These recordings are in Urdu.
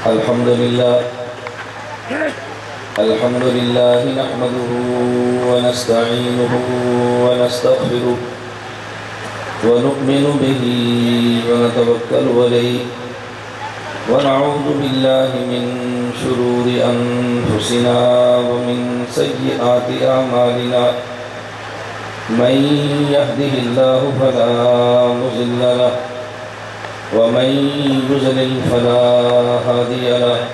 الحمد لله نحمده ونستعينه ونستغفره ونؤمن به ونتوكل عليه ونعوذ بالله من شرور أنفسنا ومن سيئات أعمالنا من يهده الله فلا مضل له ومن يضلل فلا هادي له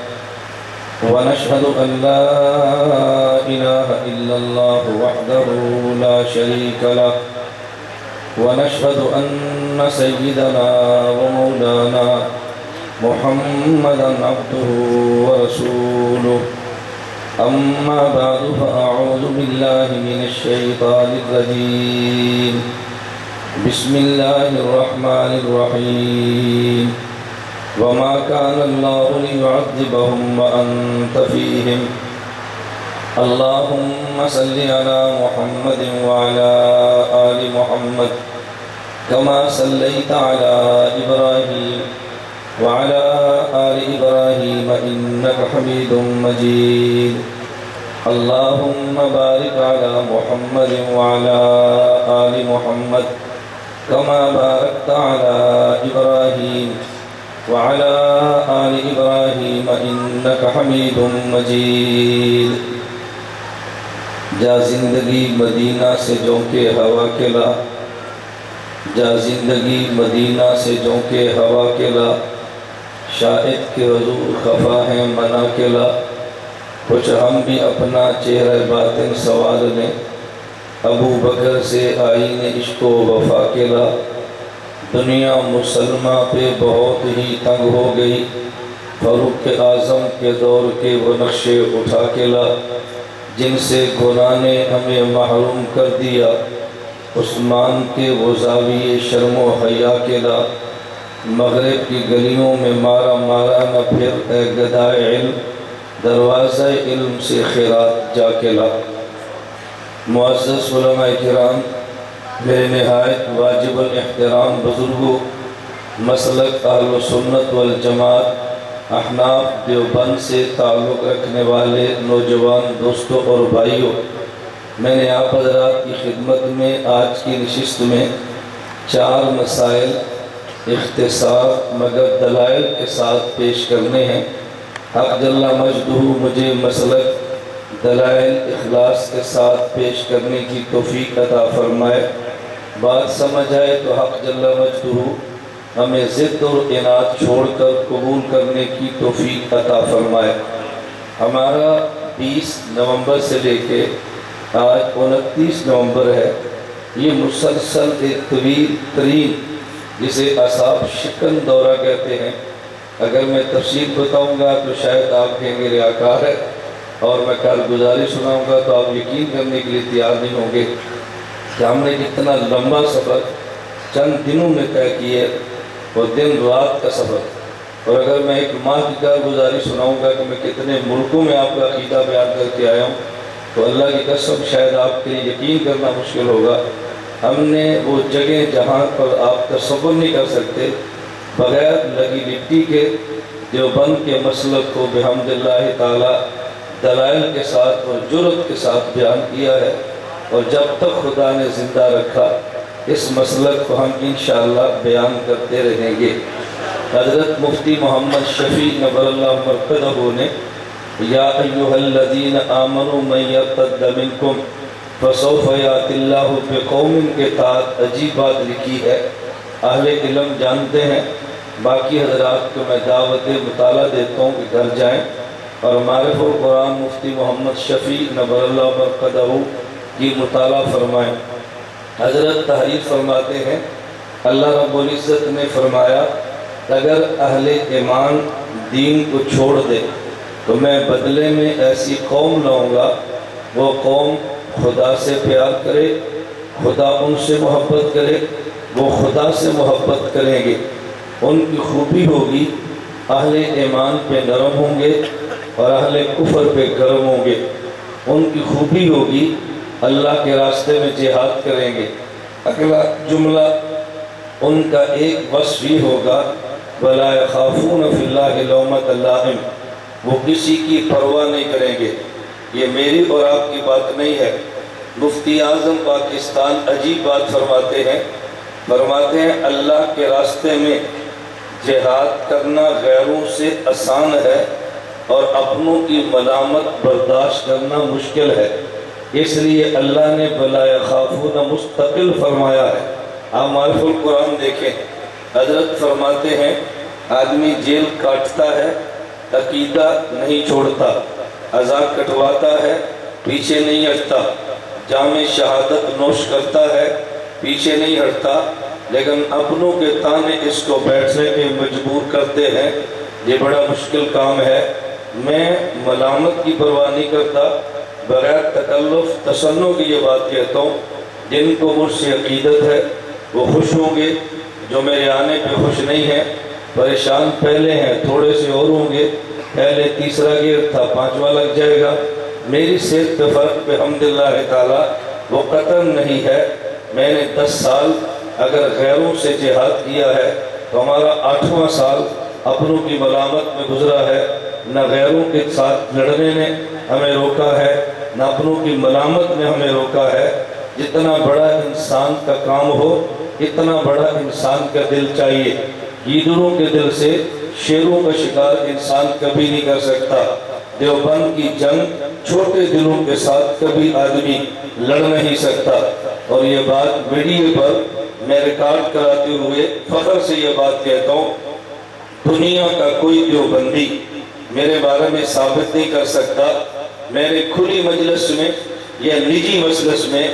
ونشهد أن لا إله إلا الله وحده لا شريك له ونشهد أن سيدنا ومولانا محمدا عبده ورسوله أما بعد فأعوذ بالله من الشيطان الرجيم بسم الله الرحمن الرحيم وما كان الله ليعذبهم وأنت فيهم اللهم صل على محمد وعلى آل محمد كما صليت على إبراهيم وعلى آل إبراهيم إنك حميد مجيد اللهم بارك على محمد وعلى آل محمد كما باركت على إبراهيم وعلى آل إبراهيم إنك حميد مجيد جا زندگی مدینہ سے جونکے ہوا کے لا جا زندگی مدینہ سے جونکے ہوا کے لا شاہد کے حضور خفا ہیں منا کے لا کچھ ہم بھی اپنا چہرہ باطن سوال لیں ابو بکر سے آئین عشق و وفا کے لا دنیا مسلمہ پہ بہت ہی تنگ ہو گئی فاروق اعظم کے دور کے وہ نقشے اٹھا کے لا جن سے گناہ نے ہمیں محروم کر دیا عثمان کے وہ زاویے شرم و حیا کے لا مغرب کی گلیوں میں مارا مارا نہ پھر اے گدائے علم دروازہ علم سے خیرات جا کے لا معزز علماء کرام میرے نہایت واجب الاحترام بزرگوں مسلک اہل سنت والجماعت احناف دیوبند سے تعلق رکھنے والے نوجوان دوستوں اور بھائیوں میں نے آپ حضرات کی خدمت میں آج کی نشست میں 4 مسائل اختصار مگر دلائل کے ساتھ پیش کرنے ہیں حق جل مجدہ مجھے مسلک دلائل اخلاص کے ساتھ پیش کرنے کی توفیق عطا فرمائے بات سمجھ آئے تو حق جل مجدہ ہمیں ضد اور اناد چھوڑ کر قبول کرنے کی توفیق عطا فرمائے ہمارا 20 نومبر سے لے کے آج 29 نومبر ہے یہ مسلسل ایک طویل ترین جسے اصحاب شکن دورہ کہتے ہیں اگر میں تفصیل بتاؤں گا تو شاید آپ کہیں گے ریاکار ہے اور میں کارگزاری سناؤں گا تو آپ یقین کرنے کے لیے تیار نہیں ہوں گے کہ ہم نے اتنا لمبا سفر چند دنوں میں طے کیے اور دن رات کا سفر اور اگر میں ایک ماہ کی کارگزاری سناؤں گا کہ میں کتنے ملکوں میں آپ کا عقیدہ بیان کر کے آیا ہوں تو اللہ کی قسم شاید آپ کے لیے یقین کرنا مشکل ہوگا ہم نے وہ جگہ جہاں پر آپ تصور نہیں کر سکتے بغیر لگی لٹی کے دیوبند کے مسلک کو بحمد اللہ تعالی دلائل کے ساتھ اور جرت کے ساتھ بیان کیا ہے اور جب تک خدا نے زندہ رکھا اس مسلک کو ہم انشاءاللہ بیان کرتے رہیں گے حضرت مفتی محمد شفیع نور اللہ مرقدہ نے یا ایہا الذین آمنوا من یرتد منکم فسوف یأتی اللہ بقوم کے تحت عجیب بات لکھی ہے اہل علم جانتے ہیں باقی حضرات کو میں دعوت مطالعہ دیتا ہوں کہ گھر جائیں اور معرف القرآن مفتی محمد شفیع نور اللہ مرقدہ کی مطالعہ فرمائیں حضرت تحریر فرماتے ہیں اللہ رب العزت نے فرمایا اگر اہل ایمان دین کو چھوڑ دے تو میں بدلے میں ایسی قوم لاؤں گا وہ قوم خدا سے پیار کرے خدا ان سے محبت کرے وہ خدا سے محبت کریں گے ان کی خوبی ہوگی اہل ایمان پہ نرم ہوں گے اور اہل کفر پہ گرم ہوں گے ان کی خوبی ہوگی اللہ کے راستے میں جہاد کریں گے اگلا جملہ ان کا ایک وصف ہی ہوگا وَلَا يَخَافُونَ فِي اللَّهِ لَوْمَةَ لَائِمٍ، وہ کسی کی پرواہ نہیں کریں گے۔ یہ میری اور آپ کی بات نہیں ہے، مفتی اعظم پاکستان عجیب بات فرماتے ہیں اللہ کے راستے میں جہاد کرنا غیروں سے آسان ہے اور اپنوں کی ملامت برداشت کرنا مشکل ہے، اس لیے اللہ نے وَلَا يَخَافُونَ مستقل فرمایا ہے۔ آپ معرف القرآن دیکھیں، حضرت فرماتے ہیں آدمی جیل کاٹتا ہے، عقیدہ نہیں چھوڑتا، عزا کٹواتا ہے، پیچھے نہیں ہٹتا، جام شہادت نوش کرتا ہے، پیچھے نہیں ہٹتا، لیکن اپنوں کے تانے اس کو بیٹھنے کے مجبور کرتے ہیں۔ یہ بڑا مشکل کام ہے۔ میں ملامت کی پرواہ نہیں کرتا، بغیر تکلف تصنع کی یہ بات کہتا ہوں، جن کو مجھ سے عقیدت ہے وہ خوش ہوں گے، جو میرے آنے پہ خوش نہیں ہیں پریشان پہلے ہیں، تھوڑے سے اور ہوں گے، پہلے تیسرا گیئر تھا پانچواں لگ جائے گا۔ میری صحت پہ فرق بحمداللہ تعالیٰ وہ قطعاً نہیں ہے۔ میں نے 10 سال اگر غیروں سے جہاد کیا ہے تو ہمارا 8واں سال اپنوں کی ملامت میں گزرا ہے۔ نہ غیروں کے ساتھ لڑنے نے ہمیں روکا ہے، نہ اپنوں کی ملامت نے ہمیں روکا ہے۔ جتنا بڑا انسان کا کام ہو اتنا بڑا انسان کا دل چاہیے۔ گیدڑوں کے دل سے شیروں کا شکار انسان کبھی نہیں کر سکتا۔ دیوبند کی جنگ چھوٹے دلوں کے ساتھ کبھی آدمی لڑ نہیں سکتا، اور یہ بات میڈیا پر میں ریکارڈ کراتے ہوئے فخر سے یہ بات کہتا ہوں، دنیا کا کوئی دیوبندی میرے بارے میں ثابت نہیں کر سکتا میرے کھلی مجلس میں یا نجی مجلس میں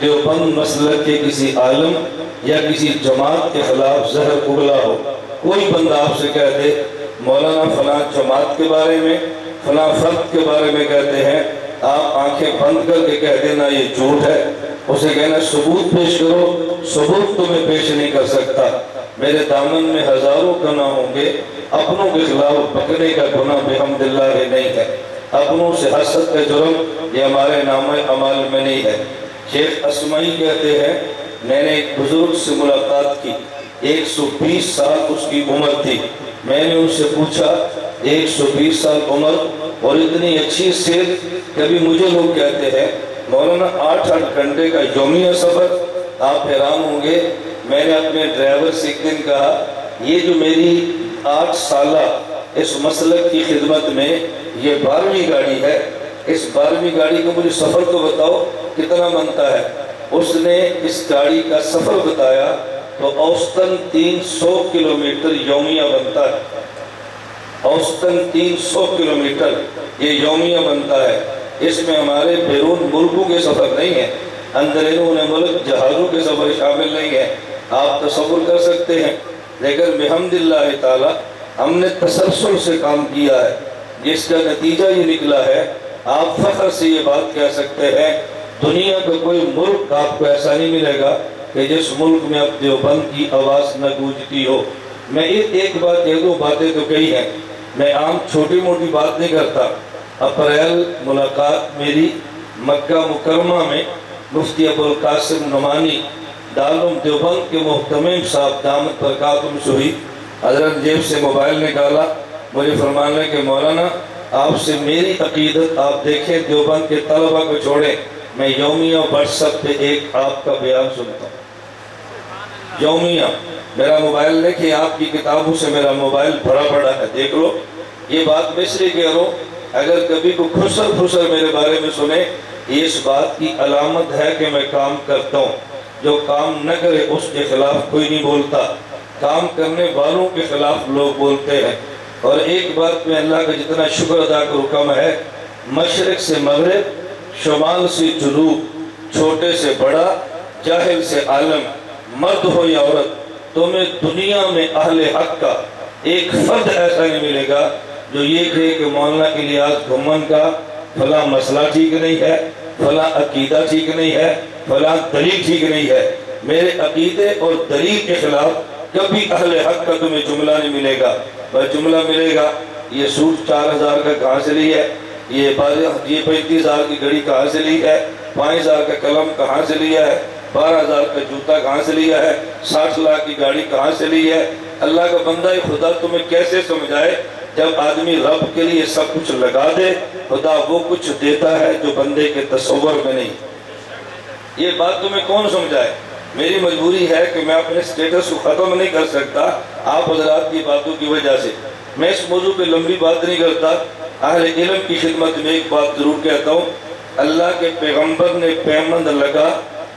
دیوبند مسلک کے کسی عالم یا کسی جماعت کے خلاف زہر اگلا ہو۔ کوئی بندہ آپ سے کہہ دے مولانا فلاں جماعت کے بارے میں فلاں فرد کے بارے میں کہتے ہیں، آپ آنکھیں بند کر کے کہہ دینا یہ جھوٹ ہے، اسے کہنا ثبوت پیش کرو، ثبوت تو میں پیش نہیں کر سکتا۔ میرے دامن میں ہزاروں گناہ ہوں گے، اپنوں کے خلاف بکنے کا گناہ بحمداللہ نہیں ہے، اپنوں سے حسد کا جرم یہ ہمارے نامہ اعمال میں نہیں ہے۔ شیخ اسمعی کہتے ہیں میں نے ایک بزرگ سے ملاقات کی، 120 سال اس کی عمر تھی۔ میں نے ان سے پوچھا 120 سال عمر اور اتنی اچھی صحت، کبھی مجھے لوگ کہتے ہیں مولانا 8 گھنٹے کا یومیہ سفر، آپ حیران ہوں گے۔ میں نے اپنے ڈرائیور سے ایک دن کہا یہ جو میری 8 سالہ اس مسلک کی خدمت میں یہ 12ویں گاڑی ہے، اس 12ویں گاڑی کا مجھے سفر تو بتاؤ کتنا بنتا ہے۔ اس نے اس گاڑی کا سفر بتایا تو اوسطاً 300 کلومیٹر یومیہ بنتا ہے، اوسطاً 300 کلومیٹر یہ یومیہ بنتا ہے۔ اس میں ہمارے بیرون ملکوں کے سفر نہیں ہیں، اندرون ملک جہازوں کے سفر شامل نہیں ہے، آپ تصور کر سکتے ہیں۔ لیکن بحمداللہ تعالی ہم نے تسلسل سے کام کیا ہے، جس کا نتیجہ یہ نکلا ہے، آپ فخر سے یہ بات کہہ سکتے ہیں دنیا کا کوئی ملک آپ کو ایسا نہیں ملے گا کہ جس ملک میں اب دیوبند کی آواز نہ گونجتی ہو۔ میں ایک بات کہہ دوں، باتیں تو کئی ہیں، میں عام چھوٹی موٹی بات نہیں کرتا۔ اپریل ملاقات میری مکہ مکرمہ میں مفتی ابوالقاسم نعمانی دارالعلوم دیوبند کے محتمم صاحب دامت برکاتہم ہوئی۔ حضرت جیب سے موبائل نکالا، مجھے فرمانے کہ مولانا آپ سے میری عقیدت آپ دیکھیں، دیوبند کے طلبہ کو چھوڑیں، میں یومیہ واٹس ایپ پہ ایک آپ کا بیان سنتا ہوں، یومیہ۔ میرا موبائل لے کے آپ کی کتابوں سے میرا موبائل بھرا پڑا ہے، دیکھ لو۔ یہ بات میں اس لیے کہہ رہا ہوں اگر کبھی کو خسر میرے بارے میں سنے، یہ اس بات کی علامت ہے کہ میں کام کرتا ہوں۔ جو کام نہ کرے اس کے خلاف کوئی نہیں بولتا، کام کرنے والوں کے خلاف لوگ بولتے ہیں۔ اور ایک بات میں اللہ کا جتنا شکر ادا کروں کم ہے، مشرق سے مغرب، شمال سے جنوب، چھوٹے سے بڑا، جاہل سے عالم، مرد ہو یا عورت، تمہیں دنیا میں اہل حق کا ایک فرد ایسا نہیں ملے گا جو یہ کہے کہ مولانا الیاس گھمن کا فلاں مسئلہ ٹھیک نہیں ہے، فلاں عقیدہ ٹھیک نہیں ہے، فلاں دلیل ٹھیک نہیں ہے۔ میرے عقیدے اور دلیل کے خلاف کبھی اہل حق کا تمہیں جملہ نہیں ملے گا۔ بس جملہ ملے گا یہ سوٹ 4000 کا کہاں سے لی ہے، یہ 35,000 کی گھڑی کہاں سے لی ہے، 5,000 کا قلم کہاں سے لیا ہے، 12,000 کا جوتا کہاں سے لیا ہے، 60 لاکھ کی گاڑی کہاں سے لی ہے۔ اللہ کا بندہ خدا تمہیں کیسے سمجھائے جب آدمی رب کے لیے سب کچھ لگا دے، خدا وہ کچھ دیتا ہے جو بندے کے تصور میں نہیں۔ یہ بات تمہیں کون سمجھائے؟ میری مجبوری ہے کہ میں اپنے سٹیٹس کو ختم نہیں کر سکتا آپ حضرات کی باتوں کی وجہ سے۔ میں اس موضوع پہ لمبی بات نہیں کرتا، اہل علم کی خدمت میں ایک بات ضرور کہتا ہوں، اللہ کے پیغمبر نے پیمند لگا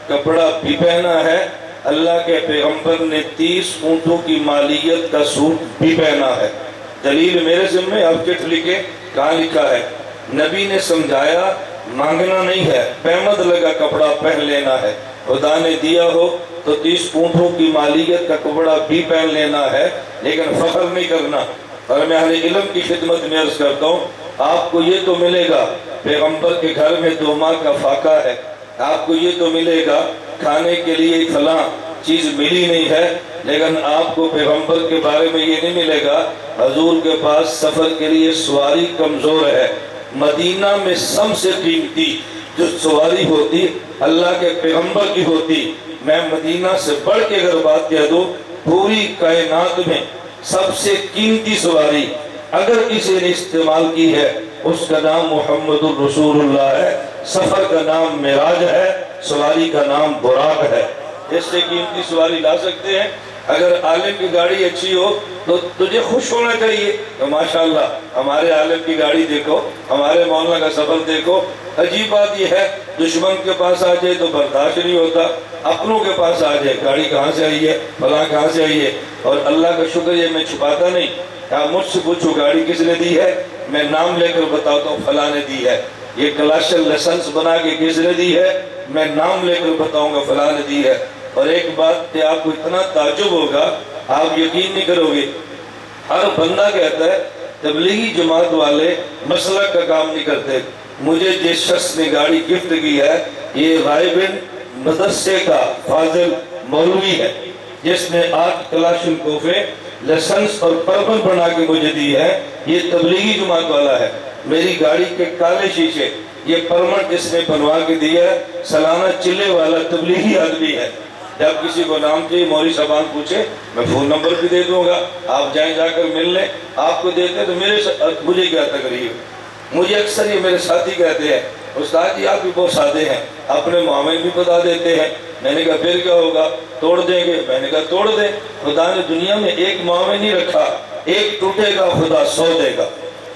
کپڑا بھی پہنا ہے، اللہ کے پیغمبر نے 30 اونٹوں کی مالیت کا سوٹ بھی پہنا ہے۔ دلیل میرے ذمہ، آپ چٹ لکھیں کہاں لکھا ہے۔ نبی نے سمجھایا مانگنا نہیں ہے، پیمند لگا کپڑا پہن لینا ہے۔ خدا نے دیا ہو تو 30 اونٹوں کی مالیت کا کپڑا بھی پہن لینا ہے، لیکن فخر نہیں کرنا۔ اور میں اہل علم کی خدمت میں عرض کرتا ہوں، آپ کو یہ تو ملے گا پیغمبر کے گھر میں 2 ماہ کا فاقہ ہے، آپ کو یہ تو ملے گا کھانے کے لیے فلاں چیز ملی نہیں ہے، لیکن آپ کو پیغمبر کے بارے میں یہ نہیں ملے گا حضور کے پاس سفر کے لیے سواری کمزور ہے۔ مدینہ میں سب سے قیمتی جو سواری ہوتی اللہ کے پیغمبر کی ہوتی۔ میں مدینہ سے بڑھ کے اگر بات کہہ دوں، پوری کائنات میں سب سے قیمتی سواری اگر کسی نے استعمال کی ہے اس کا نام محمد الرسول اللہ ہے، سفر کا نام معراج ہے، سواری کا نام براق ہے۔ اس سے قیمتی سواری لا سکتے ہیں؟ اگر عالم کی گاڑی اچھی ہو تو تجھے خوش ہونا چاہیے کہ ماشاءاللہ ہمارے عالم کی گاڑی دیکھو، ہمارے مولانا کا سفر دیکھو۔ عجیب بات یہ ہے، دشمن کے پاس آ جائے تو برداشت نہیں ہوتا، اپنوں کے پاس آ جائے گاڑی کہاں سے آئی ہے، فلاں کہاں سے آئی ہے۔ اور اللہ کا شکر یہ میں چھپاتا نہیں، آپ مجھ سے پوچھو گاڑی کس نے دی ہے، میں نام لے کر بتاتا ہوں فلاں نے دی ہے۔ یہ کلاشن لائسنس بنا کے کس نے دی ہے، میں نام لے کر بتاؤں گا فلاں نے دی ہے۔ اور ایک بات کہ آپ کو اتنا تعجب ہوگا، آپ یقین نہیں کرو گے، ہر بندہ کہتا ہے تبلیغی جماعت والے مسلک کا کام نہیں کرتے۔ مجھے جس شخص نے گاڑی گفٹ کی ہے یہ رائے بن مدرسے کا فاضل مولوی ہے، جس نے 8 کلاشن کوفے لائسنس اور پرمن بنا کے مجھے دی ہے، یہ تبلیغی جماعت والا ہے۔ میری گاڑی کے کالے شیشے یہ پرمن جس نے بنوا کے دیا ہے، سالانہ چلے والا تبلیغی آدمی ہے۔ جب کسی کو نام چاہیے مولوی صاحبان پوچھے، میں فون نمبر بھی دے دوں گا، آپ جائیں جا کر مل لیں۔ آپ کو دیتے تو مجھے کیا تکلیف؟ مجھے اکثر یہ میرے ساتھی کہتے ہیں استاد جی آپ بھی بہت سادے ہیں، اپنے معامل بھی بتا دیتے ہیں۔ میں نے کہا پھر کیا ہوگا، توڑ دیں گے؟ میں نے کہا توڑ دیں، خدا نے دنیا میں ایک معامل نہیں رکھا، ایک ٹوٹے گا خدا 100 دے گا۔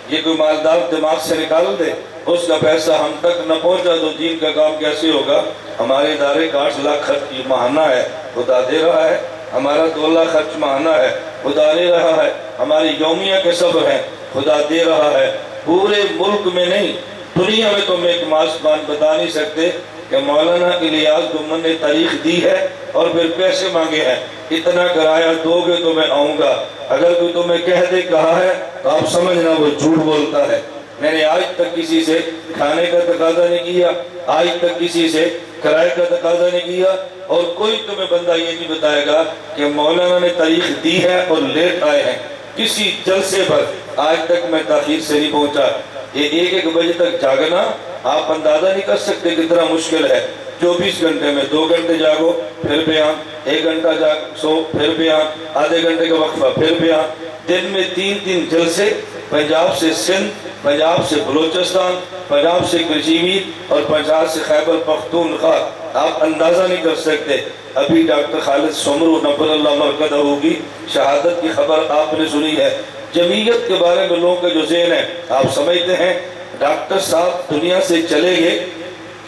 یہ کوئی مالدار دماغ سے نکال دے، اس کا پیسہ ہم تک نہ پہنچا تو دین کا کام کیسے ہوگا؟ ہمارے ادارے کا 8 لاکھ خرچ ماہانہ ہے، خدا دے رہا ہے۔ ہمارا 2 لاکھ خرچ ماہانہ ہے، خدا دے رہا ہے۔ ہماری یومیہ کے سفر ہیں، خدا دے رہا ہے۔ پورے ملک میں نہیں، دنیا میں تم ایک ماسبان بتا نہیں سکتے کہ مولانا الیاس گمن نے تاریخ دی ہے اور پھر پیسے مانگے ہیں، اتنا کرایہ دو گے تو میں آؤں گا۔ اگر کوئی تمہیں کہہ دے کہا ہے تو آپ سمجھنا وہ جھوٹ بولتا ہے۔ میں نے آج تک کسی سے کھانے کا تقاضا نہیں کیا، آج تک کسی سے کرائے کا تقاضا نہیں کیا، اور کوئی تمہیں بندہ یہ نہیں بتائے گا کہ مولانا نے تاریخ دی ہے اور لیٹ آئے ہیں۔ کسی جلسے پر آج تک میں تاخیر سے نہیں پہنچا۔ یہ 1-1 بجے تک جاگنا آپ اندازہ نہیں کر سکتے کتنا مشکل ہے۔ 24 گھنٹے میں 2 گھنٹے جاگو پھر بیان، 1 گھنٹہ سو پھر بیان، آدھے گھنٹے کا وقفہ پھر بیان، دن میں 3 جلسے، پنجاب سے سندھ، پنجاب سے بلوچستان، پنجاب سے کشمیر اور پنجاب سے خیبر پختونخوا۔ آپ اندازہ نہیں کر سکتے۔ ابھی ڈاکٹر خالد سمرو نبر اللہ مرکزہ ہوگی شہادت کی خبر آپ نے سنی ہے۔ جمعیت کے بارے میں لوگوں کا جو ذہن ہے آپ سمجھتے ہیں، ڈاکٹر صاحب دنیا سے چلے گئے،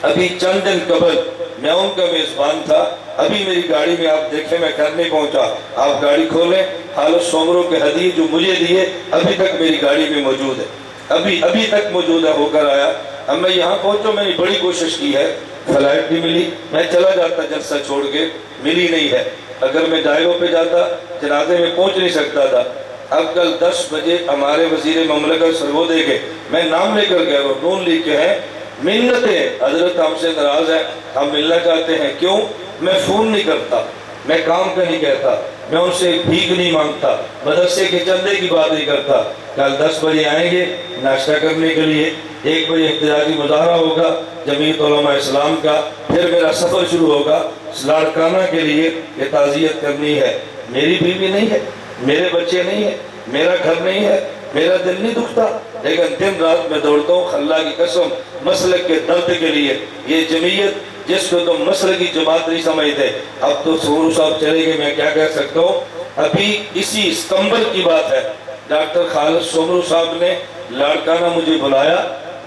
ابھی چند دن قبل میں ان کا میزبان تھا۔ ابھی میری گاڑی میں آپ دیکھیں میں گھر نہیں پہنچا، آپ گاڑی کھولیں، خالد سمرو کے ہدیے جو مجھے دیے ابھی تک میری گاڑی میں موجود ہے، ابھی تک موجود ہے، ہو کر آیا۔ اب میں یہاں پہنچوں، میں نے بڑی کوشش کی ہے، فلائٹ بھی ملی، میں چلا جاتا جلسہ چھوڑ کے، ملی نہیں ہے۔ اگر میں ڈائیو پہ جاتا جنازے میں پہنچ نہیں سکتا تھا۔ اب کل 10 بجے ہمارے وزیر مملکت سرودے کے، میں نام لے کر گیا، وہ نون لیگ کے ہیں، منتیں حضرت ہم سے ناراض ہیں، ہم ملنا چاہتے ہیں۔ کیوں؟ میں فون نہیں کرتا، میں کام کا نہیں کہتا، میں ان سے بھیک نہیں مانگتا، مدرسے کے چندے کی بات نہیں کرتا۔ کل 10 بجے آئیں گے ناشتہ کرنے کے لیے، 1 بجے احتجاجی مظاہرہ ہوگا جمعیت علماء اسلام کا، پھر میرا سفر شروع ہوگا لاڑکانہ کے لیے، یہ تعزیت کرنی ہے۔ میری بیوی نہیں ہے، میرے بچے نہیں ہیں، میرا گھر نہیں ہے، میرا دل نہیں دکھتا، لیکن دن رات میں دوڑتا ہوں اللہ کی قسم مسلک کے درد کے لیے۔ یہ جمعیت جس کو تم مسلک کی جماعت نہیں سمجھتے، اب تو سورو صاحب چلے گئے، میں کیا کہہ سکتا ہوں۔ ابھی اسی ستمبر کی بات ہے، ڈاکٹر خالد سومرو صاحب نے لاڑکانہ مجھے بلایا،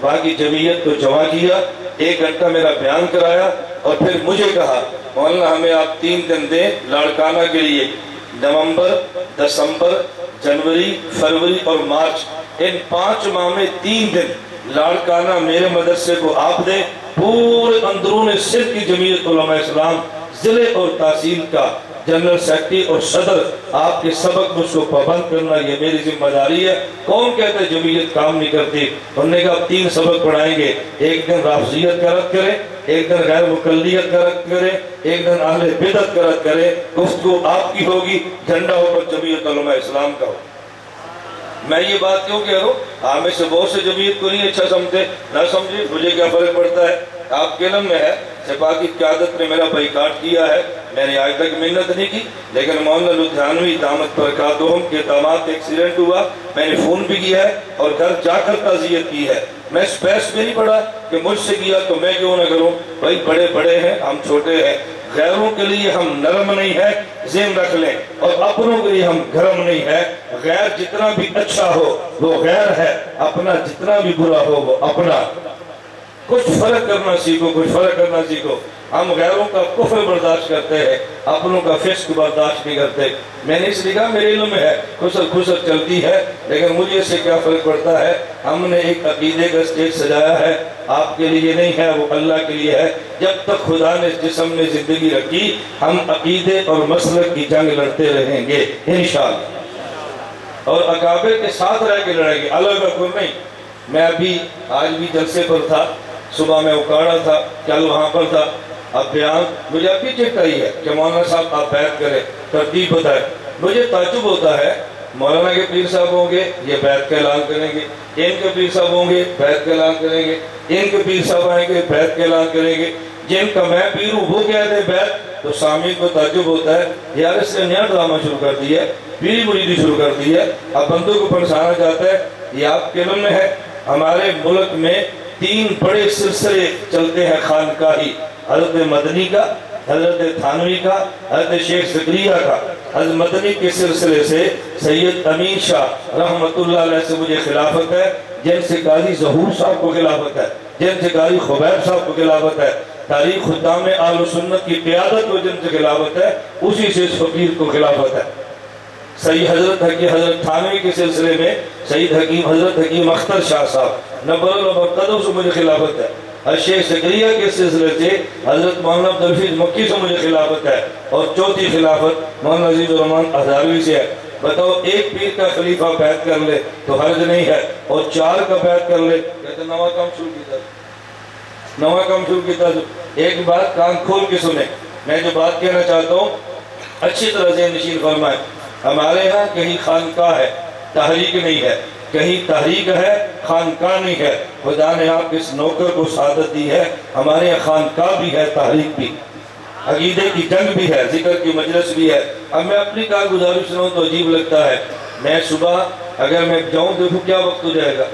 وہاں کی جمعیت کو جمع کیا، 1 گھنٹہ میرا بیان کرایا، اور پھر مجھے کہا مولانا ہمیں آپ 3 دن دیں لاڑکانہ کے لیے، نومبر، دسمبر، جنوری، فروری اور مارچ، ان 5 ماہ میں 3 دن لاڑکانہ میرے مدرسے کو آپ دیں۔ پورے اندرون سندھ کی جمعیت علماء اسلام ضلع اور تحصیل کا جنرل سیکرٹری اور صدر، آپ کے سبق مجھ کو پابند کرنا یہ میری ذمہ داری ہے۔ کون کہتا ہے جمعیت کام نہیں کرتی؟ انہوں نے کہا 3 سبق پڑھائیں گے، 1 دن رافضیت کا رد کریں، 1 دن غیر مقلدیت کا رد کریں، 1 دن اہل بدعت کا رد کریں۔ گفتگو آپ کی ہوگی، جھنڈا اوپر جمعیت علماء اسلام کا ہو۔ میں یہ بات کیوں کہہ رہا ہوں؟ آپ میں سے بہت سے جمعیت کو نہیں اچھا سمجھتے، نہ سمجھے، مجھے کیا فرق پڑتا ہے؟ آپ کے علم میں ہے سپاہ کی قیادت نے میرا بائیکاٹ کیا ہے، میں نے آج تک محنت نہیں کی، لیکن مولانا لدھیانوی دامت برکاتہم کے داماد ایکسیڈنٹ ہوا، میں نے فون بھی کیا ہے اور گھر جا کر تعزیت کی ہے۔ میں اسپیس میں نہیں پڑھا کہ مجھ سے کیا تو میں کیوں نہ کروں، بھائی بڑے بڑے ہیں، ہم چھوٹے ہیں۔ غیروں کے لیے ہم نرم نہیں ہے، ذہن رکھ لیں، اور اپنوں کے لیے ہم گرم نہیں ہے۔ غیر جتنا بھی اچھا ہو وہ غیر ہے، اپنا جتنا بھی برا ہو وہ اپنا۔ کچھ فرق کرنا سیکھو، کچھ فرق کرنا سیکھو۔ ہم غیروں کا کفر برداشت کرتے ہیں، اپنوں کا فسق برداشت نہیں کرتے۔ میں نے اس لیے کہا میرے علم میں ہے، خسر خسر چلتی ہے، لیکن مجھے اس سے کیا فرق پڑتا ہے؟ ہم نے ایک عقیدے کا اسٹیج سجایا ہے، آپ کے لیے نہیں ہے، وہ اللہ کے لیے ہے۔ جب تک خدا نے جسم میں زندگی رکھی ہم عقیدے اور مسلک کی جنگ لڑتے رہیں گے انشاءاللہ، اور اکابر کے ساتھ رہ کے لڑیں گے، الگ اکبر نہیں۔ میں ابھی آج بھی جلسے پر تھا، صبح میں اکاڑا تھا، کل وہاں پر تھا۔ اب بیان مجھے ابھی چیک آئی ہے کہ مولانا صاحب آپ بیعت کریں، ترتیب بتائیں۔ مجھے تعجب ہوتا ہے، مولانا کے پیر صاحب ہوں گے یہ بیعت کا اعلان کریں گے، ان کے پیر صاحب ہوں گے بیعت کا اعلان کریں گے، ان کے پیر صاحب آئیں گے بیعت کا اعلان کریں گے، جن کا میں پیر ہوں وہ کہہ دے بیعت، تو سامعین کو تعجب ہوتا ہے یار اس نے نیا ڈرامہ شروع کر دی ہے، پیری مریدی شروع کر دی ہے، اب بندوں کو پھنسانا چاہتا ہے۔ یہ آپ کے علم میں ہے، ہمارے ملک میں 3 بڑے سلسلے چلتے ہیں خانقاہی، حضرت مدنی کا، حضرت تھانوی کا، حضرت شیخ زکریا کا۔ حضرت مدنی کے سلسلے سے سید امین شاہ رحمت اللہ علیہ سے مجھے خلافت ہے، جن سے قاضی ظہور صاحب کو خلافت ہے، جن سے قاضی خبیب صاحب کو خلافت ہے، تاریخ خدام اہل سنت کی قیادت کو جن سے خلافت ہے، اسی سے اس فقیر کو خلافت ہے۔ سید حضرت تھانوی کے سلسلے میں سید حضرت حکیم اختر شاہ صاحب نبر المرقدوں سے مجھے خلافت ہے۔ شیخ زکریا کے سلسلے سے حضرت مولانا عبدالحفیظ مکی سے مجھے خلافت ہے، اور چوتھی خلافت مولانا عزیز الرحمان ہزاروی سے ہے۔ بتاؤ ایک پیر کا خلیفہ بیعت کر لے تو حرج نہیں ہے، اور 4 کا بیعت کر لے کہتے نواں کام شروع کیتا، نواں کام شروع کیتا۔ ایک بات کان کھول کے سنیں، میں جو بات کہنا چاہتا ہوں اچھی طرح ذہن نشین فرمائیں۔ ہمارے ہاں کہیں خانقاہ ہے، تحریک نہیں ہے، کہیں تحریک ہے، خانقاہ نہیں ہے۔ خدا نے آپ اس نوکر کو سعادت دی ہے، ہمارے یہاں خانقاہ بھی ہے، تحریک بھی، عقیدے کی جنگ بھی ہے، ذکر کی مجلس بھی ہے۔ اب میں اپنی کارگزاری سنوں تو عجیب لگتا ہے، میں صبح اگر میں جاؤں دیکھوں کیا وقت ہو جائے گا،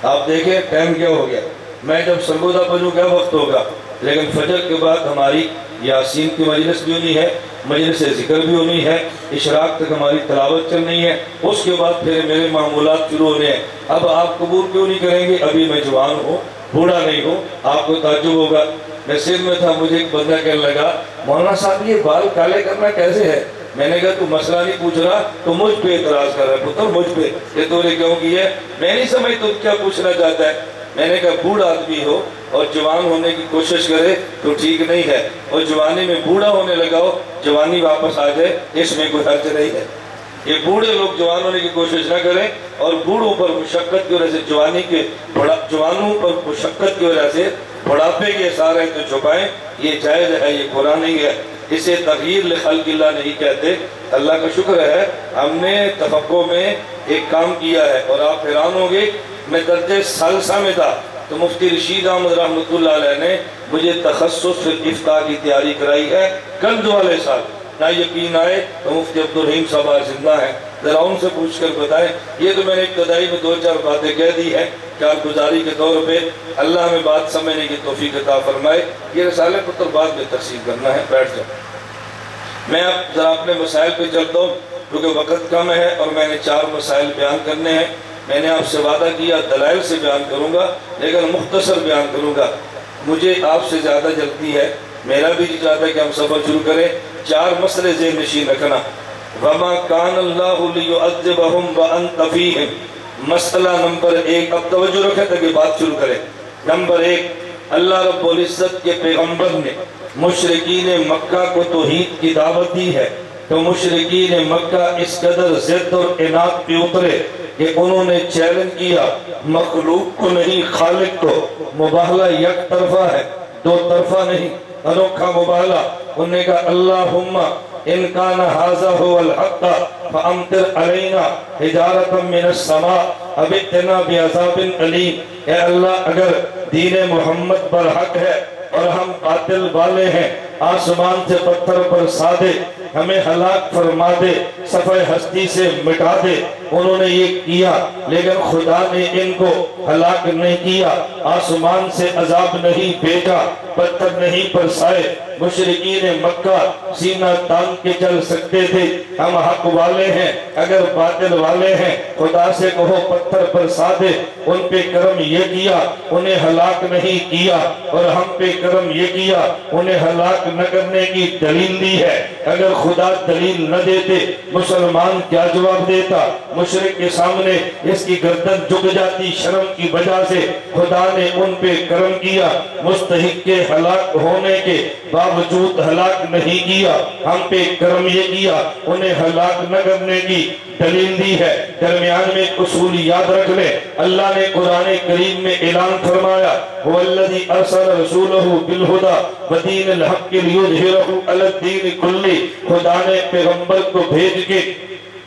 آپ دیکھیں ٹائم کیا ہو گیا، میں جب سرگودا پڑھوں کیا وقت ہوگا، لیکن فجر کے بعد ہماری یاسین کی مجلس بھی ہونی ہے، مجلس ذکر بھی ہونی ہے، اشراق تک ہماری تلاوت چلنی ہے، اس کے بعد پھر میرے معمولات شروع ہونے ہیں۔ اب آپ قبول کیوں نہیں کریں گے؟ ابھی میں جوان ہوں، بوڑھا نہیں ہوں۔ آپ کو تعجب ہوگا، میں سر میں تھا، مجھے ایک بندہ کہنے لگا مولانا صاحب یہ بال کالے کرنا کیسے ہے؟ میں نے کہا تو مسئلہ نہیں پوچھ رہا تو مجھ پہ اعتراض کر رہا ہے، پتر مجھ پہ یہ تو نے کیوں کی ہے؟ میں نہیں سمجھ تو کیا پوچھنا چاہتا ہے۔ میں نے کہا بوڑھا آدمی ہو اور جوان ہونے کی کوشش کرے تو ٹھیک نہیں ہے، اور جوانی میں بوڑھا ہونے لگاؤ جوانی واپس آ جائے، اس میں کوئی حرج نہیں ہے۔ یہ بوڑھے لوگ جوان ہونے کی کوشش نہ کریں، اور بوڑھوں پر مشقت کی وجہ سے جوانوں پر مشقت کی وجہ سے بڑھاپے کے سارے تو چھپائیں، یہ جائز ہے، یہ قرآن نہیں ہے۔ اسے تغییر لخلق اللہ نہیں کہتے۔ اللہ کا شکر ہے ہم نے تفقہ میں ایک کام کیا ہے، اور آپ حیران ہوں گے، میں درجہ ثالثہ میں تھا تو مفتی رشید احمد رحمۃ اللہ علیہ نے مجھے تخصص فی افتاء کی تیاری کرائی ہے، کنز والے سال۔ نہ یقین آئے تو مفتی عبدالرحیم صاحب زندہ ہیں، ذرا ان سے پوچھ کر بتائیں۔ یہ تو میں نے ابتدائی میں 2-4 باتیں کہہ دی ہیں کارگزاری کے طور پہ، اللہ ہمیں بات سمجھنے کی توفیق عطا فرمائے۔ یہ رسالہ پتر بعد میں تقسیم کرنا ہے، بیٹھ جاؤ۔ میں اب ذرا اپنے مسائل پہ چلتا ہوں کیونکہ وقت کم ہے اور میں نے 4 مسائل بیان کرنے ہیں۔ میں نے آپ سے وعدہ کیا دلائل سے بیان کروں گا لیکن مختصر بیان کروں گا، مجھے آپ سے زیادہ جلدی ہے، میرا بھی جی چاہتا ہے کہ ہم سفر شروع کریں۔ 4 مسئلے ذہن نشین رکھنا۔ وَمَا كَانَ اللَّهُ لِيُعَذِّبَهُمْ وَأَنْتَ فِيهِمْ، مسئلہ نمبر 1، اب توجہ رکھیں تاکہ بات شروع کریں۔ نمبر 1، اللہ رب العزت کے پیغمبر نے مشرکین مکہ کو توحید کی دعوت دی ہے تو مشرکین مکہ اس قدر ضد اور عناد پہ اترے کہ انہوں نے چیلنج کیا مخلوق کو نہیں خالق کو۔ مباہلہ یک طرفہ ہے، 2 طرفہ نہیں، انوکھا مباہلہ۔ انہوں نے کہا اللہم ان کان ھذا ھو الحق فامطر علینا حجارۃ من السماء او ائتنا بعذاب علیم۔ اے اللہ اگر دین محمد برحق ہے اور ہم باطل والے ہیں، آسمان سے پتھر برسا دے، ہمیں ہلاک فرما دے، صفحہ ہستی سے مٹا دے۔ انہوں نے یہ کیا لیکن خدا نے ان کو ہلاک نہیں کیا، آسمان سے عذاب نہیں بھیجا، پتھر نہیں برسائے۔ مشرکین مکہ سینہ تان کے چل سکتے تھے، ہم حق والے ہیں اگر باطل والے ہیں خدا سے کہو پتھر برسا دے۔ ان پہ کرم یہ کیا انہیں ہلاک نہیں کیا، اور ہم پہ کرم یہ کیا انہیں ہلاک نہ کرنے کی دلیل دی ہے۔ اگر خدا دلیل نہ دیتے مسلمان کیا جواب دیتا؟ مشرک کے سامنے اس کی گردن جھک جاتی شرم کی وجہ سے۔ خدا نے ان پہ کرم کیا، مستحق کے ہلاک ہونے کے باوجود ہلاک نہیں کیا، ہم پہ کرم یہ کیا انہیں ہلاک نہ کرنے کی دلیل دی ہے۔ درمیان میں اصول یاد رکھ لیں، اللہ نے قرآن کریم میں اعلان فرمایا هو الذی ارسل رسولہ بالہدی ودین الحق لیظہرہ علی الدین کلہ۔ خدا نے پیغمبر کو بھیج کے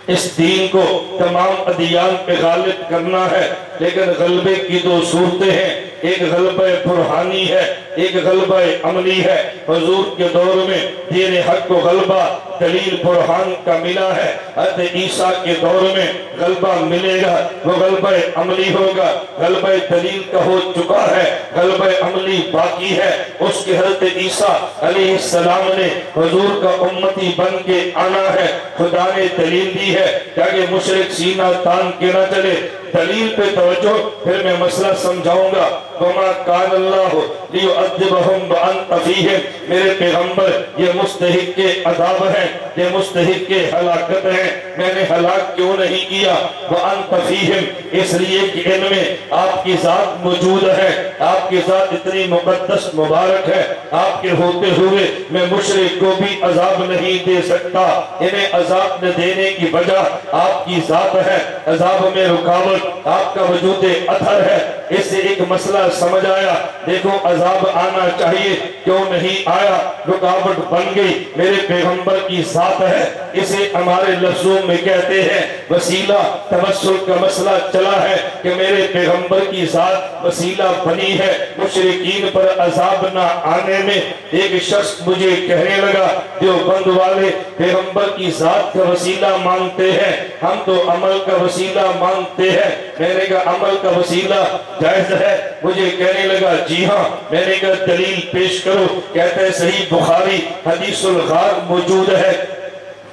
اس دین کو تمام ادیان پہ غالب کرنا ہے، لیکن غلبے کی 2 صورتیں ہیں، ایک غلبہ برہانی ہے، ایک غلبہ عملی ہے۔ حضور کے دور میں دین حق کو غلبہ دلیل برہان کا ملا ہے، حضرت عیسیٰ کے دور میں غلبہ ملے گا، وہ غلبہ عملی ہوگا۔ غلبہ دلیل کا ہو چکا ہے، غلبہ عملی باقی ہے۔ اس کے حضرت عیسیٰ علیہ السلام نے حضور کا امتی بن کے آنا ہے، خدا نے دلیل دی ہے تاکہ مشرک سینہ تان کے نہ چلے۔ دلیل پہ توجہ، پھر میں مسئلہ سمجھاؤں گا۔ وَمَا كَانَ اللَّهُ لِيُعَذِّبَهُمْ وَأَنْتَ فِيهِمْ، میرے پیغمبر یہ مستحق کے عذاب ہیں، یہ مستحق کے ہلاکت ہیں، میں نے ہلاک کیوں نہیں کیا؟ وَأَنْتَ فِيهِمْ، اس لیے کہ ان میں آپ کی ذات موجود ہے، آپ کی ذات اتنی مقدس مبارک ہے، آپ کے ہوتے ہوئے میں مشرک کو بھی عذاب نہیں دے سکتا۔ انہیں عذاب نہ دینے کی وجہ آپ کی ذات ہے، عذاب میں رکاوٹ آپ کا وجود اثر ہے۔ اس سے ایک مسئلہ سمجھ آیا، دیکھو عذاب آنا چاہیے کیوں نہیں آیا؟ رکاوٹ بن گئی، میرے پیغمبر کی ذات ہے، اسے ہمارے لفظوں میں کہتے ہیں وسیلہ۔ توسل کا مسئلہ چلا ہے کہ میرے پیغمبر کی ذات وسیلہ بنی ہے مشرکین پر عذاب نہ آنے میں۔ ایک شخص مجھے کہنے لگا دیوبند والے پیغمبر کی ذات کا وسیلہ مانتے ہیں، ہم تو عمل کا وسیلہ مانتے ہیں۔ میں نے کہا عمل کا وسیلہ جائز ہے؟ مجھے کہنے لگا جی ہاں۔ میں نے کہا دلیل پیش کرو۔ کہتا ہے صحیح بخاری حدیث الغار موجود ہے،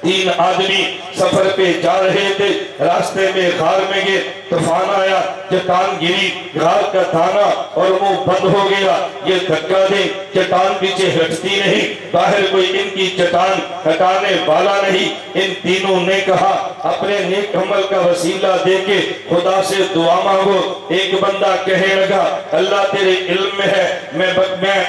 3 آدمی سفر پہ جا رہے تھے، راستے میں غار میں گئے، طوفان آیا، چٹان گری، غار کا دانا اور وہ بند ہو گیا۔ یہ دھکا دے، چٹان پیچھے ہٹتی نہیں، باہر کوئی ان کی چٹان ہٹانے والا نہیں۔ ان تینوں نے کہا اپنے نیک عمل کا وسیلہ دے کے خدا سے دعا مانگو۔ ایک بندہ کہنے لگا اللہ تیرے علم میں ہے،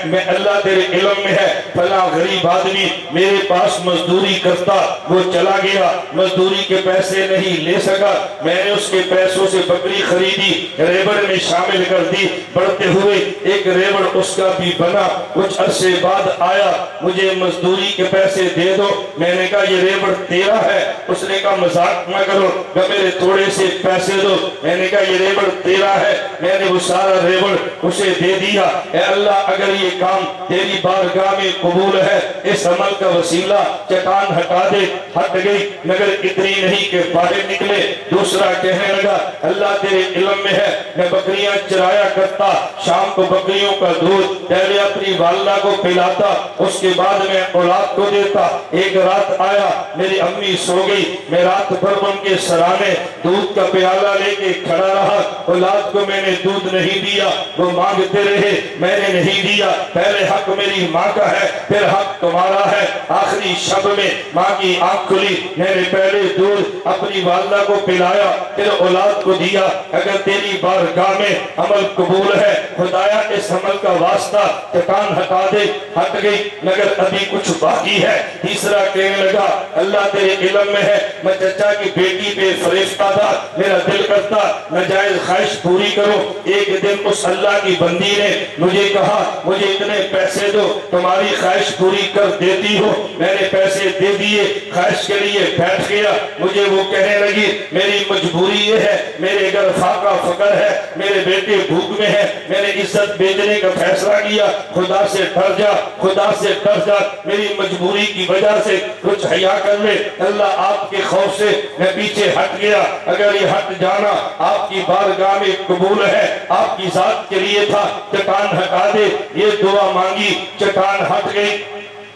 میں اللہ تیرے علم میں ہے فلاں غریب آدمی میرے پاس مزدوری کرتا، وہ چلا گیا، مزدوری کے پیسے نہیں لے سکا، میں نے اس کے پیسوں سے بکری خریدی، ریوڑ میں شامل کر دی، بڑھتے ہوئے ایک ریوڑ اس کا بھی بنا۔ کچھ عرصے بعد آیا، مجھے مزدوری کے پیسے دے دو۔ میں نے کہا یہ ریوڑ تیرا ہے۔ اس نے کہا مذاق نہ کرو، کہ میرے تھوڑے سے پیسے دو۔ میں نے کہا یہ ریوڑ تیرا ہے۔ میں نے وہ سارا ریوڑ اسے دے دیا۔ اے اللہ اگر یہ کام تیری بارگاہ میں قبول ہے، اس عمل کا وسیلہ چٹان ہٹا دے۔ ہٹ گئی، مگر اتنی نہیں کہ باہر نکلے۔ دوسرا کہنے لگا اللہ تیرے علم میں ہے میں بکریاں چرایا کرتا، شام کو بکریوں کا دودھ پہلے اپنی والدہ کو پلاتا، اس کے بعد میں اولاد کو دیتا۔ ایک رات آیا، میری امی سو گئی، میں رات بھر ان کے سرانے دودھ کا پیالہ لے کے کھڑا رہا۔ اولاد کو میں نے دودھ نہیں دیا، وہ مانگتے رہے، میں نے نہیں دیا۔ پہلے حق میری ماں کا ہے، پھر حق تمہارا ہے۔ آخری شب میں ماں کی آنکھ کھلی، میں نے پہلے دودھ اپنی والدہ کو پلایا، پھر اولاد کو دیا۔ اگر تیری بارگاہ میں عمل قبول ہے خدایا اس عمل کا واسطہ چٹان ہٹا دے۔ ہٹ گئی، مگر ابھی کچھ باقی ہے۔ تیسرا کہنے لگا اللہ تیرے علم میں ہے میں چچا کی بیٹی پہ فریفتہ تھا، میرا دل کرتا ناجائز خواہش پوری کرو۔ ایک دن اس اللہ کی بندی نے مجھے کہا مجھے اتنے پیسے دو، تمہاری خواہش پوری کر دیتی ہو۔ میں نے پیسے دے دیے، خواہش کے لیے بیٹھ گیا۔ مجھے وہ کہنے لگی میری مجبوری یہ ہے، میرے گھر فاقہ فقر ہے، میرے بیٹے بھوک میں ہیں، میں نے عزت بیچنے کا فیصلہ کیا۔ خدا سے ڈر جا، خدا سے ڈر جا، میری مجبوری کی وجہ سے کچھ حیا کر لے۔ اللہ آپ کے خوف سے میں پیچھے ہٹ گیا۔ اگر یہ ہٹ جانا آپ کی بارگاہ میں قبول ہے، آپ کی ذات کے لیے تھا، چٹان ہٹا دے۔ یہ دعا مانگی، چٹان ہٹ گئی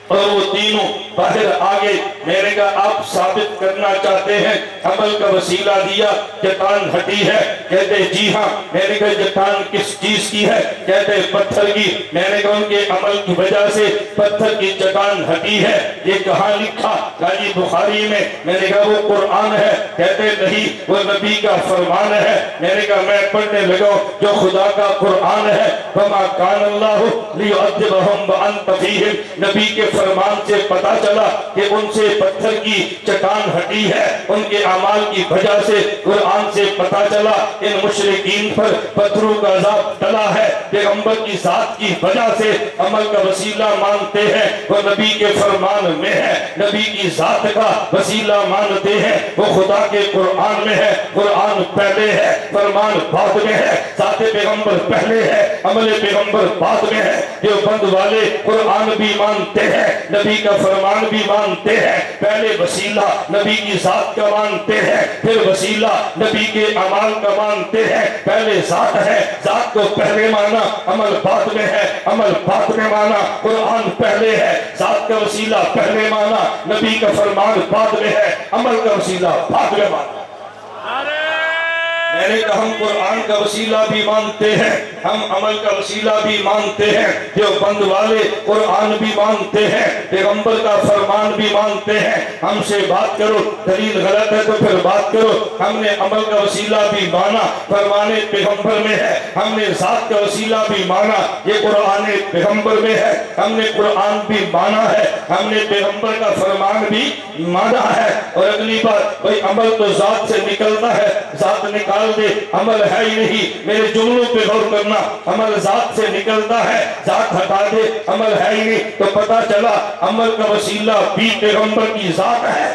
اور وہ تینوں باہر آگئے۔ میں نے کہا آپ ثابت کرنا چاہتے ہیں، عمل کا وسیلہ دیا، چٹان ہٹی ہے؟ کہتے جی ہاں۔ میں نے کہا چٹان کس چیز کی ہے؟ کہتے پتھر کی۔ میں نے کہا ان کے عمل کی وجہ سے پتھر کی چٹان ہٹی ہے، یہ کہاں لکھا؟ کہا جی بخاری میں۔ میں نے کہا وہ قرآن ہے؟ کہتے نہیں، وہ نبی کا فرمان ہے۔ میں نے کہا میں پڑھنے لگا جو خدا کا قرآن ہے، وَمَا كَانَ اللَّهُ لِيُعَذِّبَهُمْ وَأَنْتَ فِيهِمْ، نبی کے فرمان سے پتا چلا کہ ان سے پتھر کی چٹان ہٹی ہے، ان کے اعمال کی وجہ سے۔ قرآن سے پتا چلا ان مشرکین پر پتھروں کا عذاب ڈلا ہے، پیغمبر کی ذات کی وجہ سے عمل کا وسیلہ مانتے ہیں، وہ نبی کے فرمان میں ہے، نبی کی ذات کا وسیلہ مانتے ہیں، وہ خدا کے قرآن میں ہے۔ قرآن پہلے ہے، فرمان بعد میں ہے، ذات پیغمبر پہلے ہے، عمل پیغمبر بعد میں ہے۔ دیوبند والے قرآن بھی مانتے ہیں، نبی کا فرمان بھی مانتے ہیں، پہلے وسیلہ نبی کی ذات کا مانتے ہیں، پھر وسیلہ نبی کے اعمال کا مانتے ہیں۔ پہلے ذات ہے، ذات کو پہلے مانا، عمل بعد میں ہے، عمل بعد میں مانا۔ قرآن پہلے ہے، ذات کا وسیلہ پہلے مانا، نبی کا فرمان بعد میں ہے، عمل کا وسیلہ بعد میں مانا۔ میں نے کہا ہم قرآن کا وسیلہ بھی مانتے ہیں، ہم عمل کا وسیلہ بھی مانتے ہیں۔ دیوبند والے قرآن بھی مانتے ہیں، پیغمبر کا فرمان بھی مانتے ہیں۔ ہم سے بات کرو، دلیل غلط ہے تو پھر بات کرو۔ ہم نے عمل کا وسیلہ بھی مانا، فرمان پیغمبر میں ہے۔ ہم نے ذات کا وسیلہ بھی مانا، یہ قرآن پیغمبر میں ہے۔ ہم نے قرآن بھی مانا ہے، ہم نے پیغمبر کا فرمان بھی مانا ہے۔ اور اگلی بات بھئی عمل تو ذات سے نکلنا ہے، ذات نکال دے، عمل ہے ہی نہیں۔ میرے جملوں پہ غور کرنا، عمل ذات سے نکلتا ہے، ذات ہٹا دے، عمل ہے ہی نہیں۔ تو پتا چلا عمل کا وسیلہ بھی پیغمبر کی ذات ہے،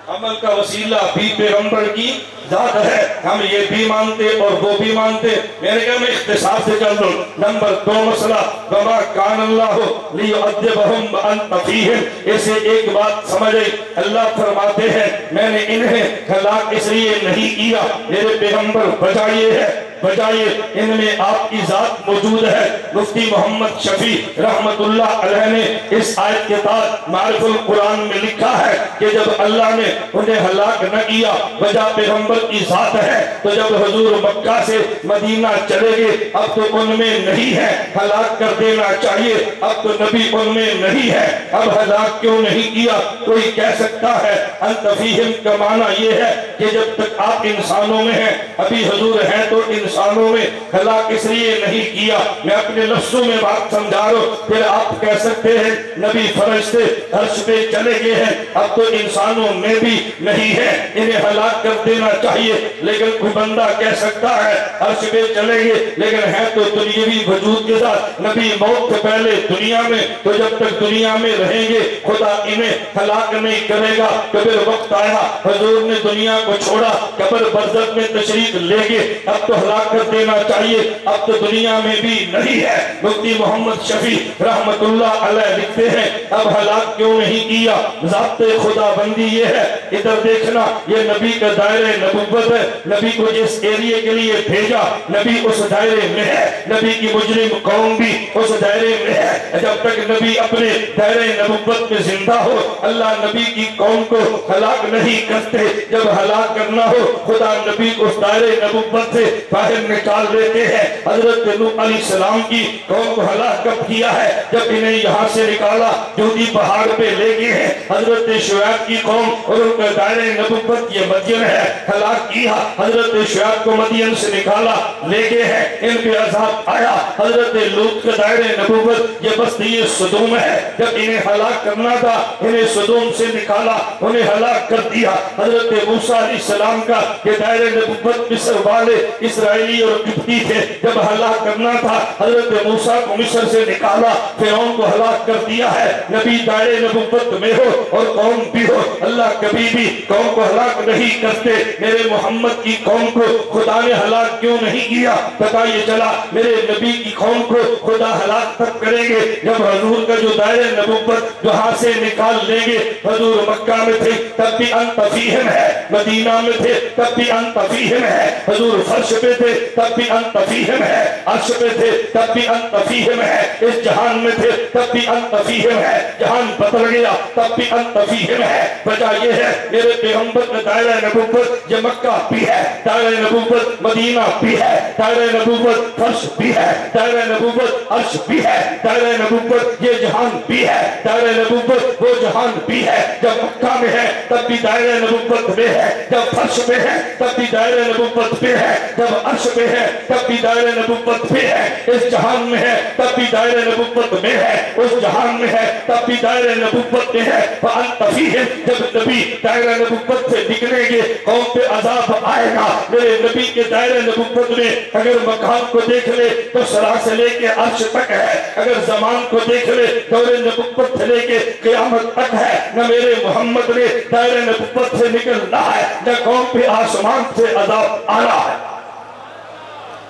عمل کا وسیلہ بھی پیغمبر کی ذات ہے۔ ہم یہ بھی مانتے اور وہ بھی مانتے۔ میں نے کہا میں اختصار سے چل دوں۔ نمبر 2 مسئلہ وَمَا كَانَ اللَّهُ لِيُعَذِّبَهُمْ وَأَنْتَ فِيهِمْ، اسے ایک بات سمجھے، اللہ فرماتے ہیں میں نے انہیں ہلاک اس لیے نہیں کیا میرے پیغمبر بچائیے ہے، بجائے ان میں آپ کی ذات موجود ہے۔ مفتی محمد شفیع رحمت اللہ علیہ نے اس آیت کے بعد معرف القرآن میں لکھا ہے کہ جب اللہ نے انہیں ہلاک نہ کیا وجہ پیغمبر کی ذات ہے، تو جب حضور مکہ سے مدینہ چلے گئے اب تو ان میں نہیں ہے، ہلاک کر دینا چاہیے، اب تو نبی ان میں نہیں ہے، اب ہلاک کیوں نہیں کیا؟ کوئی کہہ سکتا ہے انت فیہم کا معنی یہ ہے کہ جب تک آپ انسانوں میں ہیں، ابھی حضور ہیں تو انسانوں میں ہلاک اس لیے نہیں کیا، میں اپنے لفظوں میں بات سمجھا رہا ہوں، پھر آپ کہہ سکتے ہیں نبی فرشتے عرش پہ چلے گئے ہیں، اب تو انسانوں میں بھی نہیں ہے، انہیں ہلاک کر دینا چاہیے۔ لیکن کوئی بندہ کہہ سکتا ہے عرش پہ چلے گئے لیکن ہے تو دنیاوی وجود کے ساتھ، نبی موت سے پہلے دنیا میں، تو جب تک دنیا میں رہیں گے خدا انہیں ہلاک نہیں کرے گا۔ تو پھر وقت آیا حضور نے دنیا کو چھوڑا، قبر برزخ میں تشریف لے گئے، اب تو ہلاک کر دینا چاہیے، اب تو دنیا میں بھی نہیں ہے۔ مفتی محمد شفیع رحمت اللہ علیہ لکھتے ہیں اب ہلاک کیوں نہیں کیا؟ ضابطۂ خدا بندی یہ ہے، ادھر دیکھنا یہ نبی کا دائرہ نبوت ہے، نبی کو جس ایریے کے لیے بھیجا نبی اس دائرے میں ہے، نبی کی مجرم قوم بھی اس دائرے میں ہے۔ جب تک نبی اپنے دائرہ نبوت میں زندہ ہو اللہ نبی کی قوم کو ہلاک نہیں کرتے، جب ہلاک کرنا ہو خدا نبی کو اس دائرہ نبوت سے باہر نکال دیتے ہیں۔ حضرت نوح علیہ السلام کی قوم کو ہلاک کب کیا ہے؟ جب انہیں یہاں سے نکالا جودی پہاڑ پہ لے گئے ہیں۔ حضرت شعیب کی قوم اور ان کا دائرہ نبوت یہ مدین ہے، ہلاک کیا، حضرت شعیب کو مدین سے نکالا لے گئے ہیں، ان پہ عذاب آیا۔ حضرت لوط کا دائرہ نبوت یہ بستی صدوم ہے، جب انہیں ہلاک کرنا تھا انہیں صدوم سے نکالا، انہیں ہلاک کر دیا۔ حضرت موسیٰ علیہ السلام کا یہ دائرہ نبوت مصر والے اسرائیلی اور قبطی تھے، جب ہلاک کرنا تھا حضرت موسیٰ کو مصر سے نکالا، فرعون کو ہلاک کر دیا ہے۔ نبی دائرہ نبوت میں ہو اور قوم بھی ہو اللہ کبھی بھی قوم کو ہلاک نہیں کرتے۔ میرے محمد کی قوم کو خدا نے ہلاک کیوں نہیں کیا؟ پتہ یہ چلا میرے نبی کی قوم کو خدا ہلاک تب کریں گے جب حضور کا جو دائرہ نبوت جو ہاتھ سے نکال لیں گے۔ حضور مکہ میں تھے تب بھی انت فیہم ہے، مدینہ میں تھے تب بھی انت فیہم ہے، حضور فرش پہ تھے تب بھی انت فیہم ہے، عرش پہ تھے تب بھی انت فیہم ہے، اس جہان میں تھے تب بھی انت فیہم ہے، جہان بدل گیا تب بھی انت فیہم ہے۔ وجہ یہ ہے میرے پیغمبر کا دائرہ نبوت یہ مکہ بھی ہے، دائرہ نبوت مدینہ بھی ہے، دائرہ نبوت فرش بھی ہے، دائرہ نبوت عرش بھی ہے، دائرہ نبوت یہ جہان بھی ہے، دائرہ نبوت وہ جہان بھی ہے۔ جب مکہ میں ہے تب بھی دائرہ نبوت میں ہے، جب فرش میں ہے تب بھی دائرہ نبوت میں ہے، جب عرش میں ہے تب بھی دائرہ نبوت میں ہے، اس جہان میں ہے تب بھی دائرہ نبوت میں ہے، اس جہان میں ہے تب بھی دائرہ نبوت میں ہے۔ فأنت فیہم جب نبی دائرہ نبوت سے نکلیں گے قوم پہ عذاب آئے گا۔ میرے نبی کے دائرہ نبوت میں اگر مقام کو دیکھ لے تو سرا سے لے کے عرش تک ہے، اگر زمان کو دیکھ لے دور نبوت سے لے کے قیامت تک ہے۔ نہ میرے محمد نے دائرہ نبوت سے نکلنا ہے نہ قوم پہ آسمان سے عذاب آنا ہے۔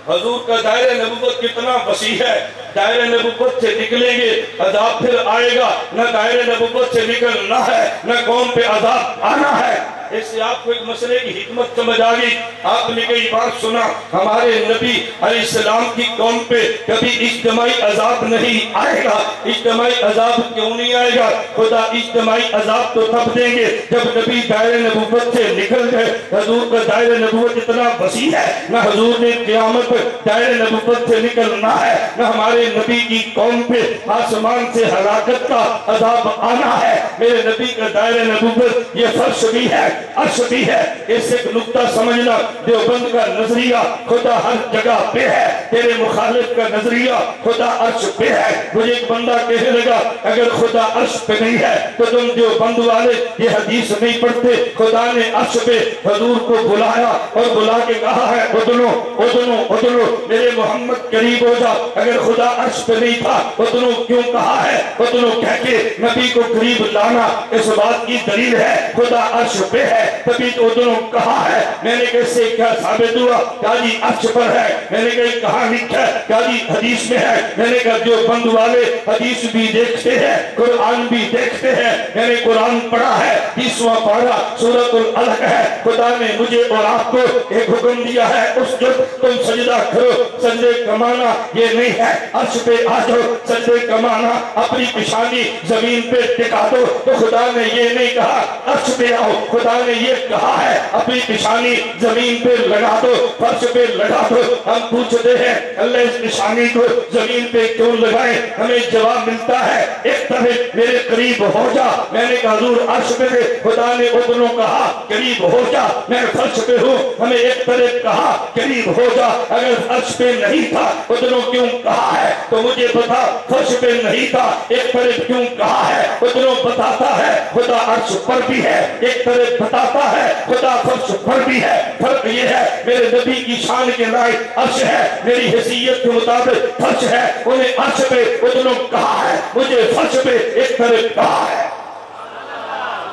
حضور کا دائرہ نبوت کتنا وسیع ہے، دائرہ نبوت سے نکلیں گے عذاب پھر آئے گا، نہ دائرہ نبوت سے نکلنا ہے نہ قوم پہ عذاب آنا ہے۔ اس سے آپ کو ایک مسئلے کی حکمت سمجھ آ گئی۔ آپ نے کئی بار سنا ہمارے نبی علیہ السلام کی قوم پہ کبھی اجتماعی عذاب نہیں آئے گا۔ اجتماعی عذاب کیوں نہیں آئے گا؟ خدا اجتماعی عذاب تو تب دیں گے جب نبی دائرہ نبوت سے نکل گئے۔ حضور کا دائرہ نبوت اتنا وسیع ہے، نہ حضور نے قیامت پر دائرہ نبوت سے نکلنا ہے نہ ہمارے نبی کی قوم پہ آسمان سے ہلاکت کا عذاب آنا ہے۔ میرے نبی کا دائرہ نبوت یہ فرش بھی ہے عرش بھی ہے۔ اس سے ایک نقطہ سمجھنا، دیوبند کا نظریہ خدا ہر جگہ پہ ہے، تیرے مخالف کا نظریہ خدا عرش پہ ہے۔ مجھے ایک بندہ کہنے لگا اگر خدا عرش پہ نہیں ہے تو تم دیوبند والے یہ حدیث نہیں پڑھتے۔ خدا نے عرش پہ حضور کو بلایا اور بلا کے کہا ہے ادنو ادنو ادنو، میرے محمد قریب ہو جا۔ اگر خدا عرش پہ نہیں تھا ادنو کیوں کہا ہے؟ ادنو کہہ کے نبی کو قریب لانا اس بات کی دلیل ہے خدا عرش پہ ہے، تبھی تو ادنو کہا ہے۔ میں نے کیسے کیا ثابت ہوا؟ کہا جی عرش پر ہے۔ میں نے کہا کہاں لکھا ہے؟ کہا جی حدیث میں ہے۔ میں نے کہا جو بند والے حدیث بھی دیکھتے ہیں قرآن بھی دیکھتے ہیں، میں نے قرآن پڑھا ہے 30واں پارہ سورۃ العلق ہے۔ خدا نے مجھے اور آپ کو ایک حکم دیا ہے اس جو تم سجدہ کرو۔ سجدے کمانا یہ نہیں ہے عرش پہ آ جاؤ، سجدے کمانا اپنی پیشانی زمین پہ ٹکا دو۔ تو خدا نے یہ نہیں کہا عرش پہ آؤ، خدا نے یہ کہا ہے اپنی پیشانی زمین پہ لگا دو، فرش پہ لگا دو۔ ہم پوچھتے ہیں اللہ اس پیشانی کو زمین پہ کیوں لگائے؟ ہمیں جواب ملتا ہے ایک طرف میرے قریب ہو جا۔ میں نے کہا حضور عرش پہ تھے، خدا نے ادنو کہا قریب ہو جا، میں فرش پہ ہوں، ہمیں ایک طرف کہا قریب ہو جا، اگر فرش پہ نہیں تھا ادنو کیوں کہا ہے تو مجھے بتا، فرش پہ نہیں تھا ایک طرف کیوں کہا ہے؟ ادنو بتاتا ہے خدا عرش پر بھی ہے، ایک طرف بتاتا ہے خدا فرش پر بھی ہے۔ فرق یہ ہے میرے نبی کی شان کے لائق عرش ہے، میری حیثیت کے مطابق فرش ہے، انہیں عرش پہ ادنو کہا ہے، مجھے فرش پہ ایک طرف کہا ہے۔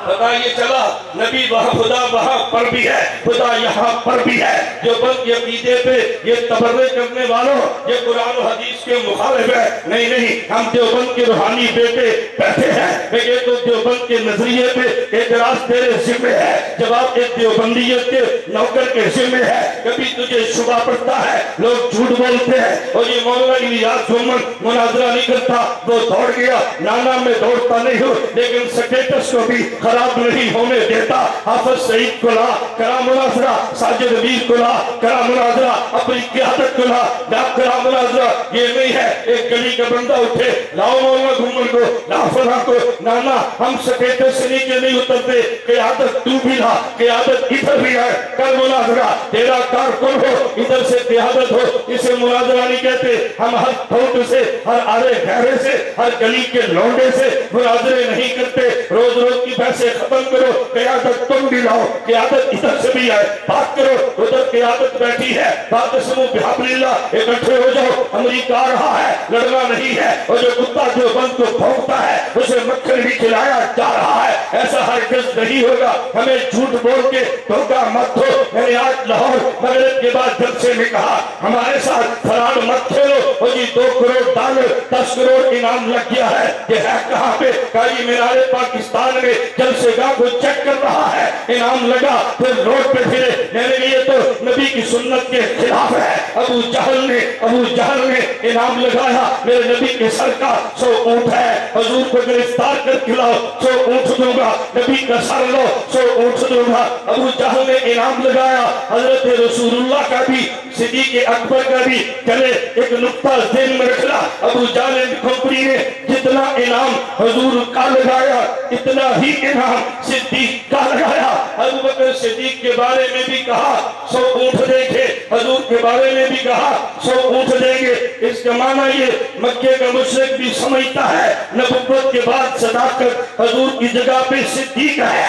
پتا یہ چلا نبی وہاں خدا وہاں پر بھی ہے، خدا یہاں پر بھی ہے۔ جو بند کے عقیدے پہ یہ تبرع کرنے والوں یہ قرآن و حدیث کے مخالف ہے، نہیں ہم دیوبند کے روحانی بیٹے بیٹھے ہیں، میں کہتا ہوں دیوبند کے نظریے پہ اعتراض تیرے ذمہ ہے، جواب ایک دیوبندیت کے نوکر کے ذمہ ہے۔ کبھی تجھے شبہ پڑتا ہے، لوگ جھوٹ بولتے ہیں اور یہ مولانا الیاس محمد مناظرہ نہیں کرتا، وہ دوڑ گیا، نانا میں دوڑتا نہیں ہوں لیکن سٹیٹس کو بھی خراب نہیں ہونے دیتا۔ حافظ سعید کو لا کرا مناظرہ، ساجد امیر کو لا کرا مناظرہ، اپنی قیادت کو لا کرا مناظرہ۔ یہ نہیں ہے ایک گلی کا بندہ اٹھے لاؤ مولانا گھومن کو، لا فلاں کو، نانا ہم سٹیٹس سے نیچے نہیں اترتے، قیادت تو بھی لا، قیادت ادھر بھی ہے، کر مناظرہ، تیرا کارکن ہو ادھر سے قیادت ہو، اسے مناظرہ نہیں کہتے۔ ہم ہر پھوٹ سے، ہر آرے گہرے سے، ہر گلی کے لونڈے سے مناظرے نہیں کرتے۔ روز روز کی بحثیں ختم کرو، قیادت تم بھی لاؤ، قیادت ادھر سے بھی ہے، بات کرو ادھر قیادت بیٹھی ہے، بات سنو بحبل اللہ، اکٹھے ہو جاؤ، امریکہ آ رہا ہے، لڑنا نہیں ہے، اور جو کتا جو بند کو بھونکتا ہے اسے مکھن بھی کھلایا جا رہا ہے، ایسا ہرگز نہیں ہوگا۔ ہمیں جھوٹ بول کے دھوکہ مت دو۔ میں نے آج لاہور مغرب کے بعد جلسے میں کہا ہمارے ساتھ فراڈ مت کھیلو، اور جی 2 کروڑ ڈالر 10 کروڑ انعام لگ گیا ہے، یہ ہے کہاں پہ؟ کائی مینارے پاکستان میں جلسے گاہ کو چیک کر رہا ہے، انعام لگا پھر روڈ پہ پھرے۔ میں نے یہ تو نبی کی سنت کے خلاف ہے۔ ابو جہل نے انعام لگایا، میرے نبی کے سر کا 100 اونٹ ہے، حضور کو گرفتار کر کے لاؤ 100 اونٹ دوں گا، نبی کا سر لو 100 اونٹ دوں گا۔ ابو جہل نے انعام لگایا، حضرت رسول اللہ کا بھی صدیق اکبر کا بھی۔ چلے ایک نقطہ ذہن میں رکھنا، ابو جہل کمپنی نے جتنا انعام حضور کا لگایا اتنا ہی انعام صدیق کا لگایا۔ ابو بکر صدیق کے بارے میں بھی کہا 100 اونٹ دیں گے، حضور کے بارے میں بھی کہا 100 اونٹ دیں گے۔ اس کا معنی یہ مکے کا مشرک بھی سمجھتا ہے نبوت کے بعد صداقت حضور کی جگہ پہ صدیق ہے۔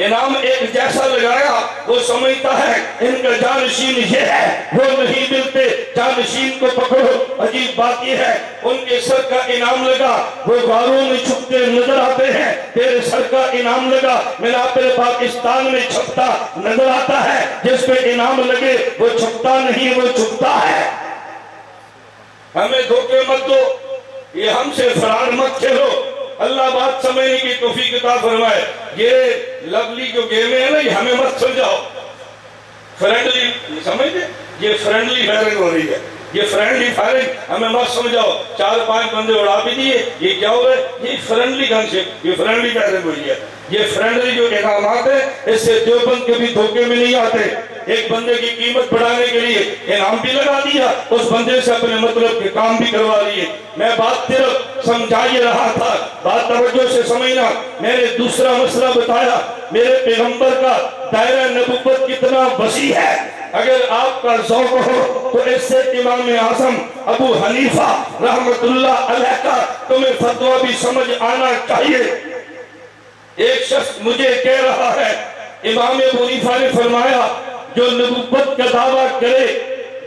انعام ایک جیسا لگایا، وہ سمجھتا ہے ان کا جانشین یہ ہے، وہ نہیں ملتے، جانشین کو پکڑو۔ عجیب بات یہ ہے ان کے سر کا انعام لگا، وہ غاروں میں چھپتے نظر آتے ہیں، تیرے سر کا انعام لگا ملاپر پاکستان میں چھپتا نظر آتا ہے، جس پہ انعام لگے وہ چھپتا نہیں، وہ چھپتا ہے۔ ہمیں دھوکے مت دو، یہ ہم سے فرار مت کھیلو، اللہ بات سمجھنے کی توفیق عطا فرمائے۔ یہ لولی جو گیمیں ہیں نا یہ ہمیں مت سمجھاؤ، فرینڈلی سمجھتے، یہ فرینڈلی فائرنگ ہو رہی ہے، یہ فرینڈلی فائرنگ ہمیں مت سمجھاؤ۔ 4-5 بندے اڑا بھی دیے، یہ کیا ہو رہا ہے؟ یہ فرینڈلی گن سے، یہ فرینڈلی فائرنگ ہوئی ہے۔ یہ فرینڈلی جو انعامات ہیں اس سے دیوبند کے بھی دھوکے میں نہیں آتے۔ ایک بندے کی قیمت بڑھانے کے لیے انعام بھی لگا دیا، اس بندے سے اپنے مطلب کے کام بھی کروا لیے۔ میں بات صرف سمجھائی رہا تھا، بات توجہ سے سمجھنا۔ میں نے دوسرا مسئلہ بتایا، میرے پیغمبر کا دائرہ نبوت کتنا وسیع ہے۔ اگر آپ کا ذوق ہو تو اس سے امام اعظم ابو حنیفہ رحمت اللہ علیہ کا تمہیں فتویٰ بھی سمجھ آنا چاہیے۔ ایک شخص مجھے کہہ رہا ہے امام ابو حنیفہ نے فرمایا جو نبوت کا دعویٰ کرے،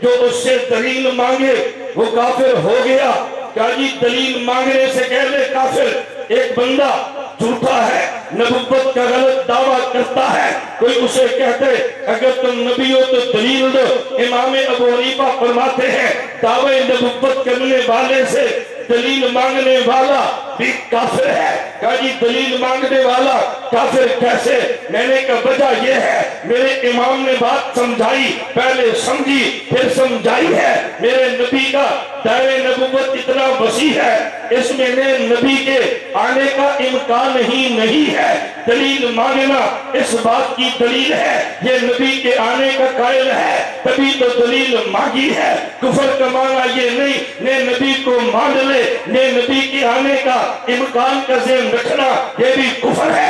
جو اس سے دلیل مانگے وہ کافر ہو گیا۔ کیا جی دلیل مانگنے سے کہہ لے کافر؟ ایک بندہ جھوٹا ہے، نبوت کا غلط دعویٰ کرتا ہے، کوئی اسے کہتے اگر تم نبی ہو تو دلیل دو۔ امام ابو حنیفہ فرماتے ہیں دعوی نبوت کرنے والے سے دلیل مانگنے والا بھی کافر ہے۔ کہا جی دلیل مانگنے والا کافر کیسے؟ میں نے کہا وجہ یہ ہے میرے امام نے بات سمجھائی، پہلے سمجھی پھر سمجھائی ہے۔ میرے نبی کا دائرہ نبوت اتنا وسیع ہے، اس میں نبی کے آنے کا امکان ہی نہیں ہے۔ دلیل مانگنا اس بات کی دلیل ہے یہ نبی کے آنے کا قائل ہے، تبھی تو دلیل مانگی ہے۔ کفر کا معنی یہ نہیں نے نبی کو مان لے، نے نبی کے آنے کا امکان کا ذہن رکھنا، یہ بھی کفر ہے۔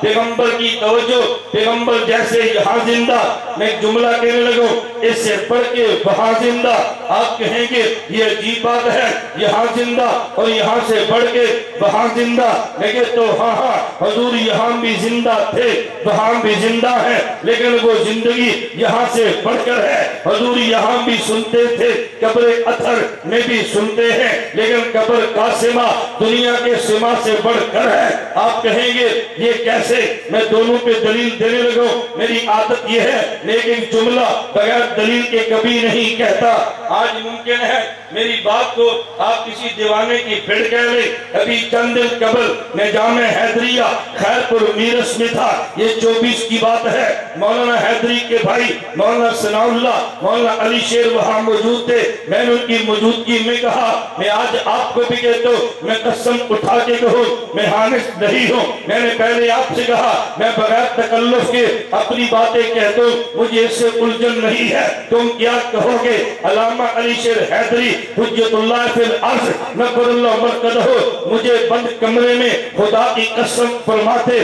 پیغمبر کی توجہ، پیغمبر جیسے یہاں زندہ، میں ایک جملہ کہنے لگوں اس سے پڑھ کے وہاں زندہ، آپ کہیں گے یہ عجیب بات ہے، یہاں زندہ اور یہاں سے بڑھ کے وہاں زندہ، لیکن تو ہاں حضور یہاں بھی زندہ تھے وہاں بھی زندہ ہے، لیکن وہ زندگی یہاں سے بڑھ کر ہے۔ حضور یہاں بھی سنتے تھے، قبر اطہر میں بھی سنتے ہیں، لیکن قبر قاسمہ دنیا کے سما سے بڑھ کر ہے۔ آپ کہیں گے یہ کیسے؟ میں دونوں پہ دلیل دینے لگوں، میری عادت یہ ہے لیکن جملہ بغیر دلیل کے کبھی نہیں کہتا۔ آج ممکن ہے میری بات کو آپ کسی دیوانے کی بھیڑ کہہ لیں۔ ابھی چند دن قبل میں جامع حیدریہ خیرپور میرس میں تھا، یہ 24 کی بات ہے، مولانا حیدری کے بھائی مولانا ثناء اللہ، مولانا علی شیر وہاں موجود تھے۔ میں نے ان کی موجودگی میں کہا میں آج آپ کو بھی کہتا ہوں، میں قسم اٹھا کے کہوں میں حانس نہیں ہوں، میں نے پہلے آپ سے کہا میں بغیر تکلف کے اپنی باتیں کہتا ہوں، مجھے اس سے الجھن نہیں ہے۔ تم کیا کہو گے؟ علامہ علی شیر حیدری حجت اللہ فی الارض نقر اللہ مرکزہ مجھے بند کمرے میں خدا کی قسم فرماتے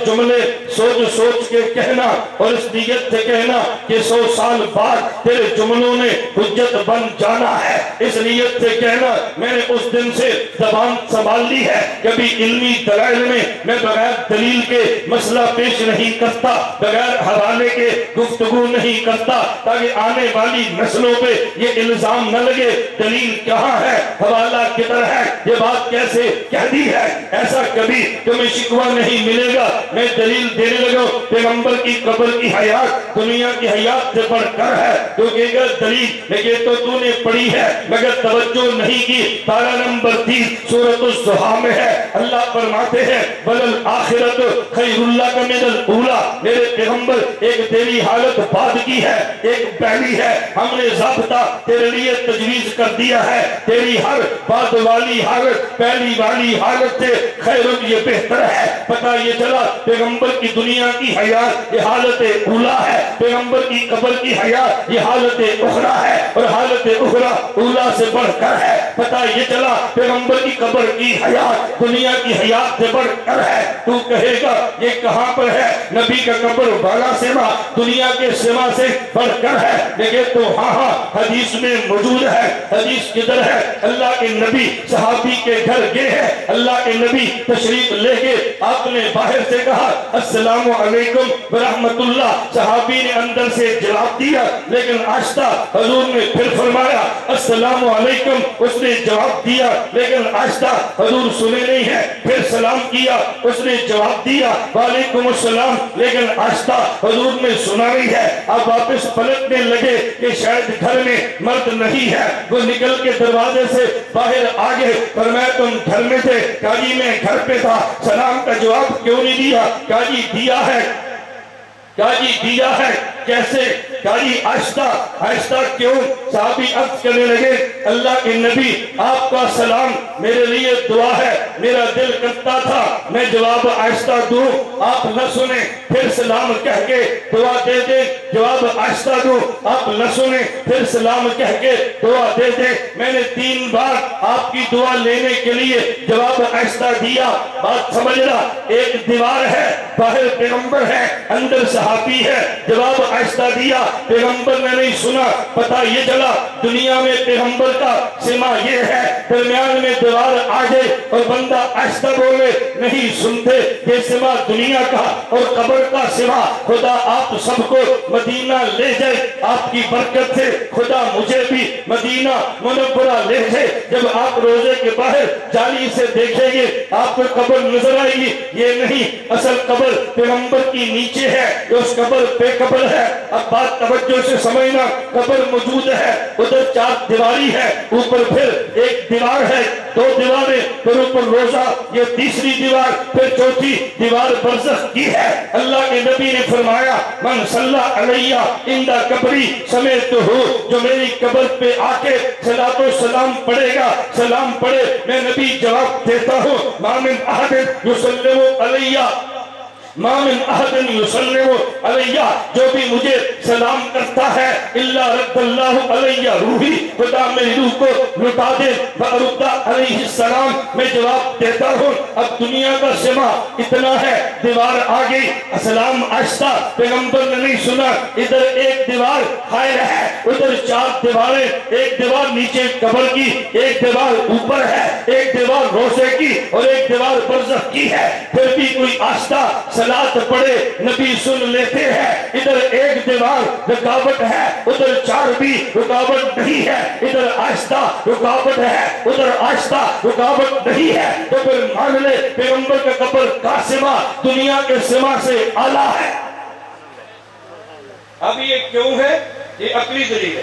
جملے سوچ سوچ کے کہنا اور اس نیت سے کہنا کہ 100 سال بعد تیرے جملوں نے حجت بن جانا ہے، اس نیت سے کہنا۔ میں نے اس دن سے زبان سنبھال لی ہے، کبھی علمی دلائل میں بغیر دلیل کے مسئلہ پیش نہیں کرتا، بغیر حوالے کے گفتگو نہیں کرتا، تاکہ آنے والی نسلوں پہ یہ الزام نہ لگے دلیل کہاں ہے، حوالہ کدھر ہے، یہ بات کیسے کہہ دی ہے۔ ایسا کبھی تمہیں شکوہ نہیں ملے گا۔ میں دلیل دینے لگا پیغمبر کی قبر کی حیات دنیا کی حیات سے بڑھ کر ہے، تو کہے گا دلیل لیکن تو نے پڑھی ہے مگر توجہ نہیں کی۔ پارہ نمبر 30 سورۃ الضحیٰ میں ہے، اللہ فرماتے ہیں وَلَلْآخِرَةُ خَيْرٌ لَكَ مِنَ الْأُولَىٰ۔ میرے پیغمبر ایک تیری حالت بعد کی ہے، ایک پہلی ہے، ہم نے ضابطہ تیرے لیے تجویز کر دیا ہے، تیری ہر بعد والی حالت پہلی والی حالت سے خیرن یہ بہتر ہے۔ پتہ یہ چلا پیغمبر کی دنیا کی حیات یہ حالت اولا ہے، پیغمبر کی قبر کی حیات یہ حالت اخرى ہے، اور حالت اخرى اولا سے بڑھ کر ہے۔ پتہ یہ چلا پیغمبر کی قبر کی حیات دنیا کی حیات سے بڑھ کر ہے۔ تو کہے گا یہ کہاں پر ہے؟ نبی کا قبر بالا سما دنیا کے سما سے بڑھ کر ہے، لیکن تو ہاں حدیث میں موجود ہے۔ حدیث کدھر ہے؟ اللہ کے نبی صحابی کے گھر گئے ہیں، اللہ کے نبی تشریف لے کے آپ نے باہر سے کہا السلام علیکم ورحمت اللہ، صحابی نے اندر سے جواب دیا، لیکن آہستہ حضور نے پھر فرمایا السلام علیکم، اس نے جواب دیا لیکن آہستہ، حضور سنے نہیں ہے، پھر سلام کیا، اس نے جواب دیا وعلیکم السلام، لیکن آہستہ، حضور نے سنا نہیں ہے۔ اب واپس پلٹنے لگے کہ شاید گھر میں مرد نہیں ہے، وہ نکل کے دروازے سے باہر آگے، فرمایا تم گھر میں تھے؟ کہا جی میں گھر پہ تھا۔ سلام کا جواب کیوں نہیں دیا؟ کہا جی دیا ہے۔ کہا جی دیا ہے کیسے؟ کہا جی آہستہ آہستہ کیوں؟ صحابی عرض کرنے لگے اللہ کے نبی آپ کا سلام میرے لیے دعا ہے، میرا دل کرتا تھا میں جواب آہستہ دوں، آپ نہ سنیں، پھر سلام کہہ کے دعا دے دیں، جواب آہستہ دوں، آپ نہ سنیں، پھر سلام کہہ کے دعا دے دیں۔ میں نے 3 بار آپ کی دعا لینے کے لیے جواب آہستہ دیا۔ بات سمجھنا، ایک دیوار ہے، باہر پیغمبر ہے، اندر صحابی ہے، جواب آہستہ دیا، پیغمبر نے نہیں سنا۔ پتہ یہ چلا دنیا میں پیغمبر کا سما یہ ہے، درمیان میں دیوار آگے اور بندہ آہستہ بولے نہیں سنتے، یہ سما دنیا کا اور قبر کا سما۔ خدا آپ سب کو مدینہ لے جائے، آپ کی برکت سے خدا مجھے بھی مدینہ منورہ لے جائے۔ جب آپ روزے کے باہر جالی سے دیکھیں گے آپ کو قبر نظر آئے گی، یہ نہیں اصل قبر پیغمبر کی نیچے ہے، اس قبر پہ قبر ہے۔ اب بات توجہ سے سمجھنا، قبر موجود ہے، ادھر 4 دیواری ہے، اوپر پھر ایک دیوار ہے، 2 دیواریں، پھر اوپر روزہ، یہ تیسری دیوار، پھر چوتھی دیوار برزخ کی ہے۔ اللہ کے نبی نے فرمایا من صلی علیہ عند قبری سمیت ہو، جو میری قبر پہ آ کے صلاۃ و سلام پڑھے گا، سلام پڑھے، میں نبی جواب دیتا ہوں ما من احد یسلم علیہ ما من احد یسلم علی، جو بھی مجھے سلام کرتا ہے الا رد اللہ علی روحی، خدا میری روح کو لٹا دے، فارد علیہ السلام، میں جواب دیتا ہوں۔ اب دنیا کا سما اتنا ہے، دیوار آ گئی، اسلام آہستہ، پیغمبر نے نہیں سنا، ادھر ایک دیوار خیر ہے، ادھر 4 دیواریں، ایک دیوار نیچے قبر کی، ایک دیوار اوپر ہے، ایک دیوار روزے کی اور ایک دیوار برزخ کی ہے، پھر بھی کوئی آہستہ صلاۃ پڑھے، نبی سن لیتے ہیں۔ ادھر ایک دیوار رکاوٹ ہے، ادھر 4 بھی رکاوٹ نہیں ہے، ادھر آہستہ رکاوٹ ہے، ادھر آہستہ رکاوٹ نہیں ہے، تو پھر مان لے پیغمبر کا قبر کا سما دنیا کے سما سے اعلیٰ ہے۔ اب یہ کیوں ہے؟ یہ عقلی دلیل ہے۔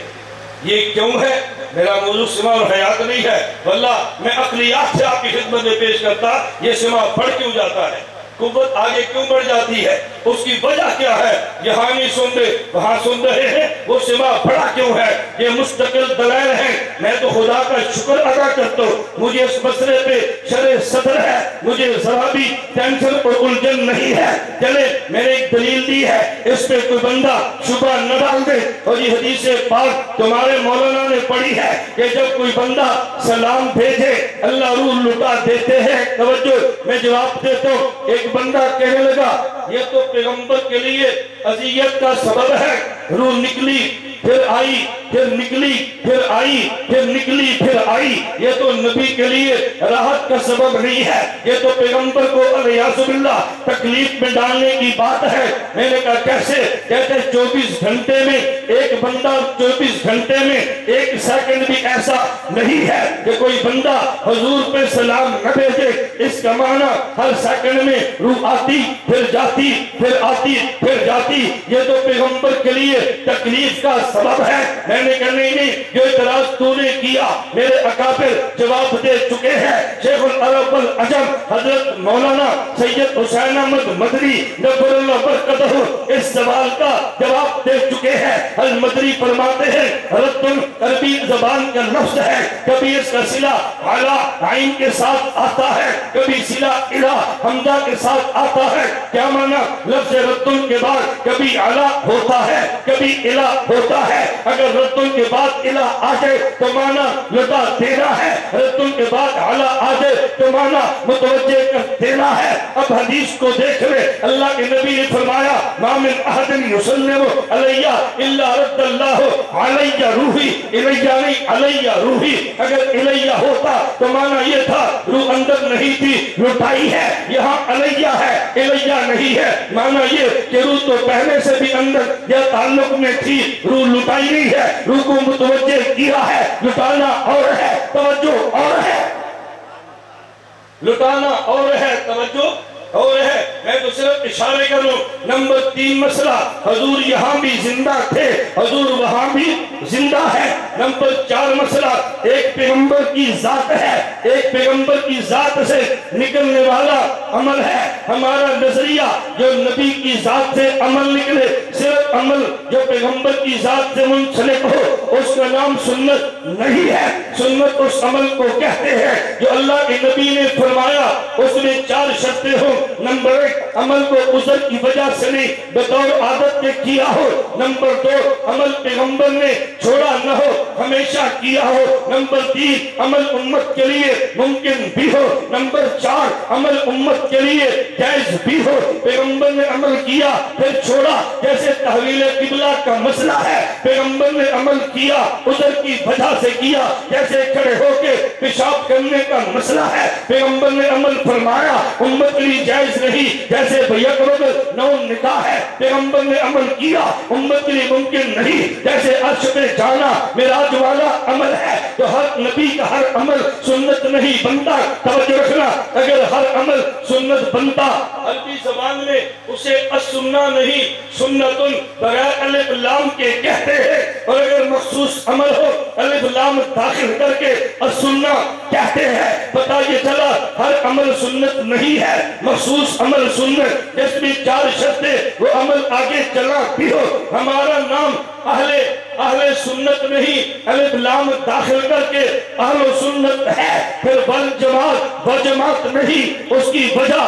یہ کیوں ہے؟ میرا موضوع سما اور حیات نہیں ہے، واللہ میں عقلیات سے آپ کی خدمت میں پیش کرتا، یہ سما بڑھ کیوں جاتا ہے، قوت آگے کیوں بڑھ جاتی ہے، اس کی وجہ کیا ہے؟ یہاں نہیں سن رہے، وہاں سن رہے ہیں، وہ سما بڑا کیوں ہے؟ یہ مستقل دلائل ہیں۔ میں تو خدا کا شکر ادا کرتا ہوں، مجھے اس مسئلے پہ شرح صدر ہے، مجھے ذرا بھی ٹینشن اور الجھن نہیں ہے۔ چلے میں نے ایک دلیل دی ہے، اس پہ کوئی بندہ شبہ نہ ڈال دے، اور یہ حدیث پاک تمہارے مولانا نے پڑھی ہے کہ جب کوئی بندہ سلام بھیجے اللہ روح لٹا دیتے ہیں۔ توجہ، میں جواب دیتا ہوں۔ ایک بندہ کہنے لگا یہ تو پیغمبر کے لیے اذیت کا سبب ہے، روح نکلی پھر آئی، پھر نکلی پھر آئی، پھر نکلی پھر آئی، یہ تو نبی کے لیے راحت کا سبب نہیں ہے، یہ تو پیغمبر کو علیہ باللہ تکلیف میں ڈالنے کی بات ہے۔ میں نے کہا کیسے؟ کہتے 24 گھنٹے میں ایک بندہ، 24 گھنٹے میں 1 سیکنڈ بھی ایسا نہیں ہے کہ کوئی بندہ حضور پہ سلام نہ بھیجے۔ اس کا معنی ہر سیکنڈ میں روح آتی پھر جاتی، پھر آتی پھر جاتی، یہ تو پیغمبر کے لیے تکلیف کا سبب ہے۔ میں نے کہا نہیں، جو اعتراض تو نے کیا میرے اکابر جواب دے چکے ہیں۔ شیخ العرب والعجم حضرت مولانا سید حسین احمد مدنی نبر اللہ برکتہ اس سوال کا جواب دے چکے ہیں۔ المدنی فرماتے ہیں رد عربی زبان کا لفظ ہے، کبھی اس کا صلہ علی عین کے ساتھ آتا ہے، کبھی صلہ الی حمزہ کے ساتھ آتا ہے۔ کیا معنی؟ لفظ ردن کے بعد کبھی علی ہوتا ہے، کبھی الی ہوتا ہے۔ اگر ردن کے بعد الی آ جائے تو معنی لٹا دینا ہے، ردن کے بعد علی آ جائے تو معنی متوجہ کر دینا ہے۔ اب حدیث کو دیکھ لے، اللہ کے نبی نے فرمایا ما من احد یسلم علی الا رد اللہ علی روحی، الیہ نہیں علی روحی۔ اگر الیہ ہوتا تو معنی یہ تھا روح اندر نہیں تھی، لٹائی ہے، یہاں علیہ ہے الیہ نہیں ہے، معنی یہ کہ روح تو پہلے سے بھی اندر یا تعلق میں تھی، روح لٹائی نہیں ہے، روح کو متوجہ کیا ہے۔ لٹانا اور ہے، توجہ اور ہے، لٹانا اور ہے، توجہ اور ہے۔ میں تو صرف اشارے کروں۔ نمبر 3 مسئلہ، حضور یہاں بھی زندہ تھے، حضور وہاں بھی زندہ ہے۔ نمبر 4 مسئلہ، ایک پیغمبر کی ذات ہے، ایک پیغمبر کی ذات سے نکلنے والا عمل ہے۔ ہمارا نظریہ جو نبی کی ذات سے عمل نکلے، صرف عمل جو پیغمبر کی ذات سے منسلک ہو، اس کا نام سنت نہیں ہے۔ سنت اس عمل کو کہتے ہیں جو اللہ کے نبی نے فرمایا، اس میں 4 شرطیں ہوں۔ نمبر 1، عمل کو عذر کی وجہ سے نہیں بطور عادت کے کیا ہو۔ نمبر 2، عمل پیغمبر نے چھوڑا نہ ہو، ہمیشہ کیا ہو۔ نمبر 3، عمل امت کے لیے ممکن بھی ہو۔ نمبر 4، عمل امت کے لیے جائز بھی ہو۔ پیغمبر نے عمل کیا پھر چھوڑا، جیسے تحویل قبلہ کا مسئلہ ہے، پیغمبر نے عمل کیا عذر کی وجہ سے کیا، جیسے کھڑے ہو کے پیشاب کرنے کا مسئلہ ہے، پیغمبر نے عمل فرمایا، امت کے لیے جائز نہیں، جیسے بیقرب نو نکاح ہے، پیغمبر نے عمل کیا، امت کے لیے ممکن نہیں، جیسے عرش پہ جانا معراج والا عمل ہے۔ تو ہر نبی کا ہر عمل سنت نہیں بنتا۔ توجہ رکھنا، اگر ہر عمل سنت بنتا، عربی زبان میں اسے السنہ نہیں سنتن بغیر الف لام کے کہتے ہیں، اور اگر مخصوص عمل ہو الف لام داخل کر کے السنہ کہتے ہیں۔ پتہ یہ چلا ہر عمل سنت نہیں ہے، مخصوص عمل سنت، جس میں 4 شرطیں، وہ عمل آگے چلا بھی ہو۔ ہمارا نام اہل سنت نہیں، الف لام داخل کر کے اہل سنت ہے، پھر والجماعت نہیں۔ اس کی وجہ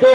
2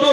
2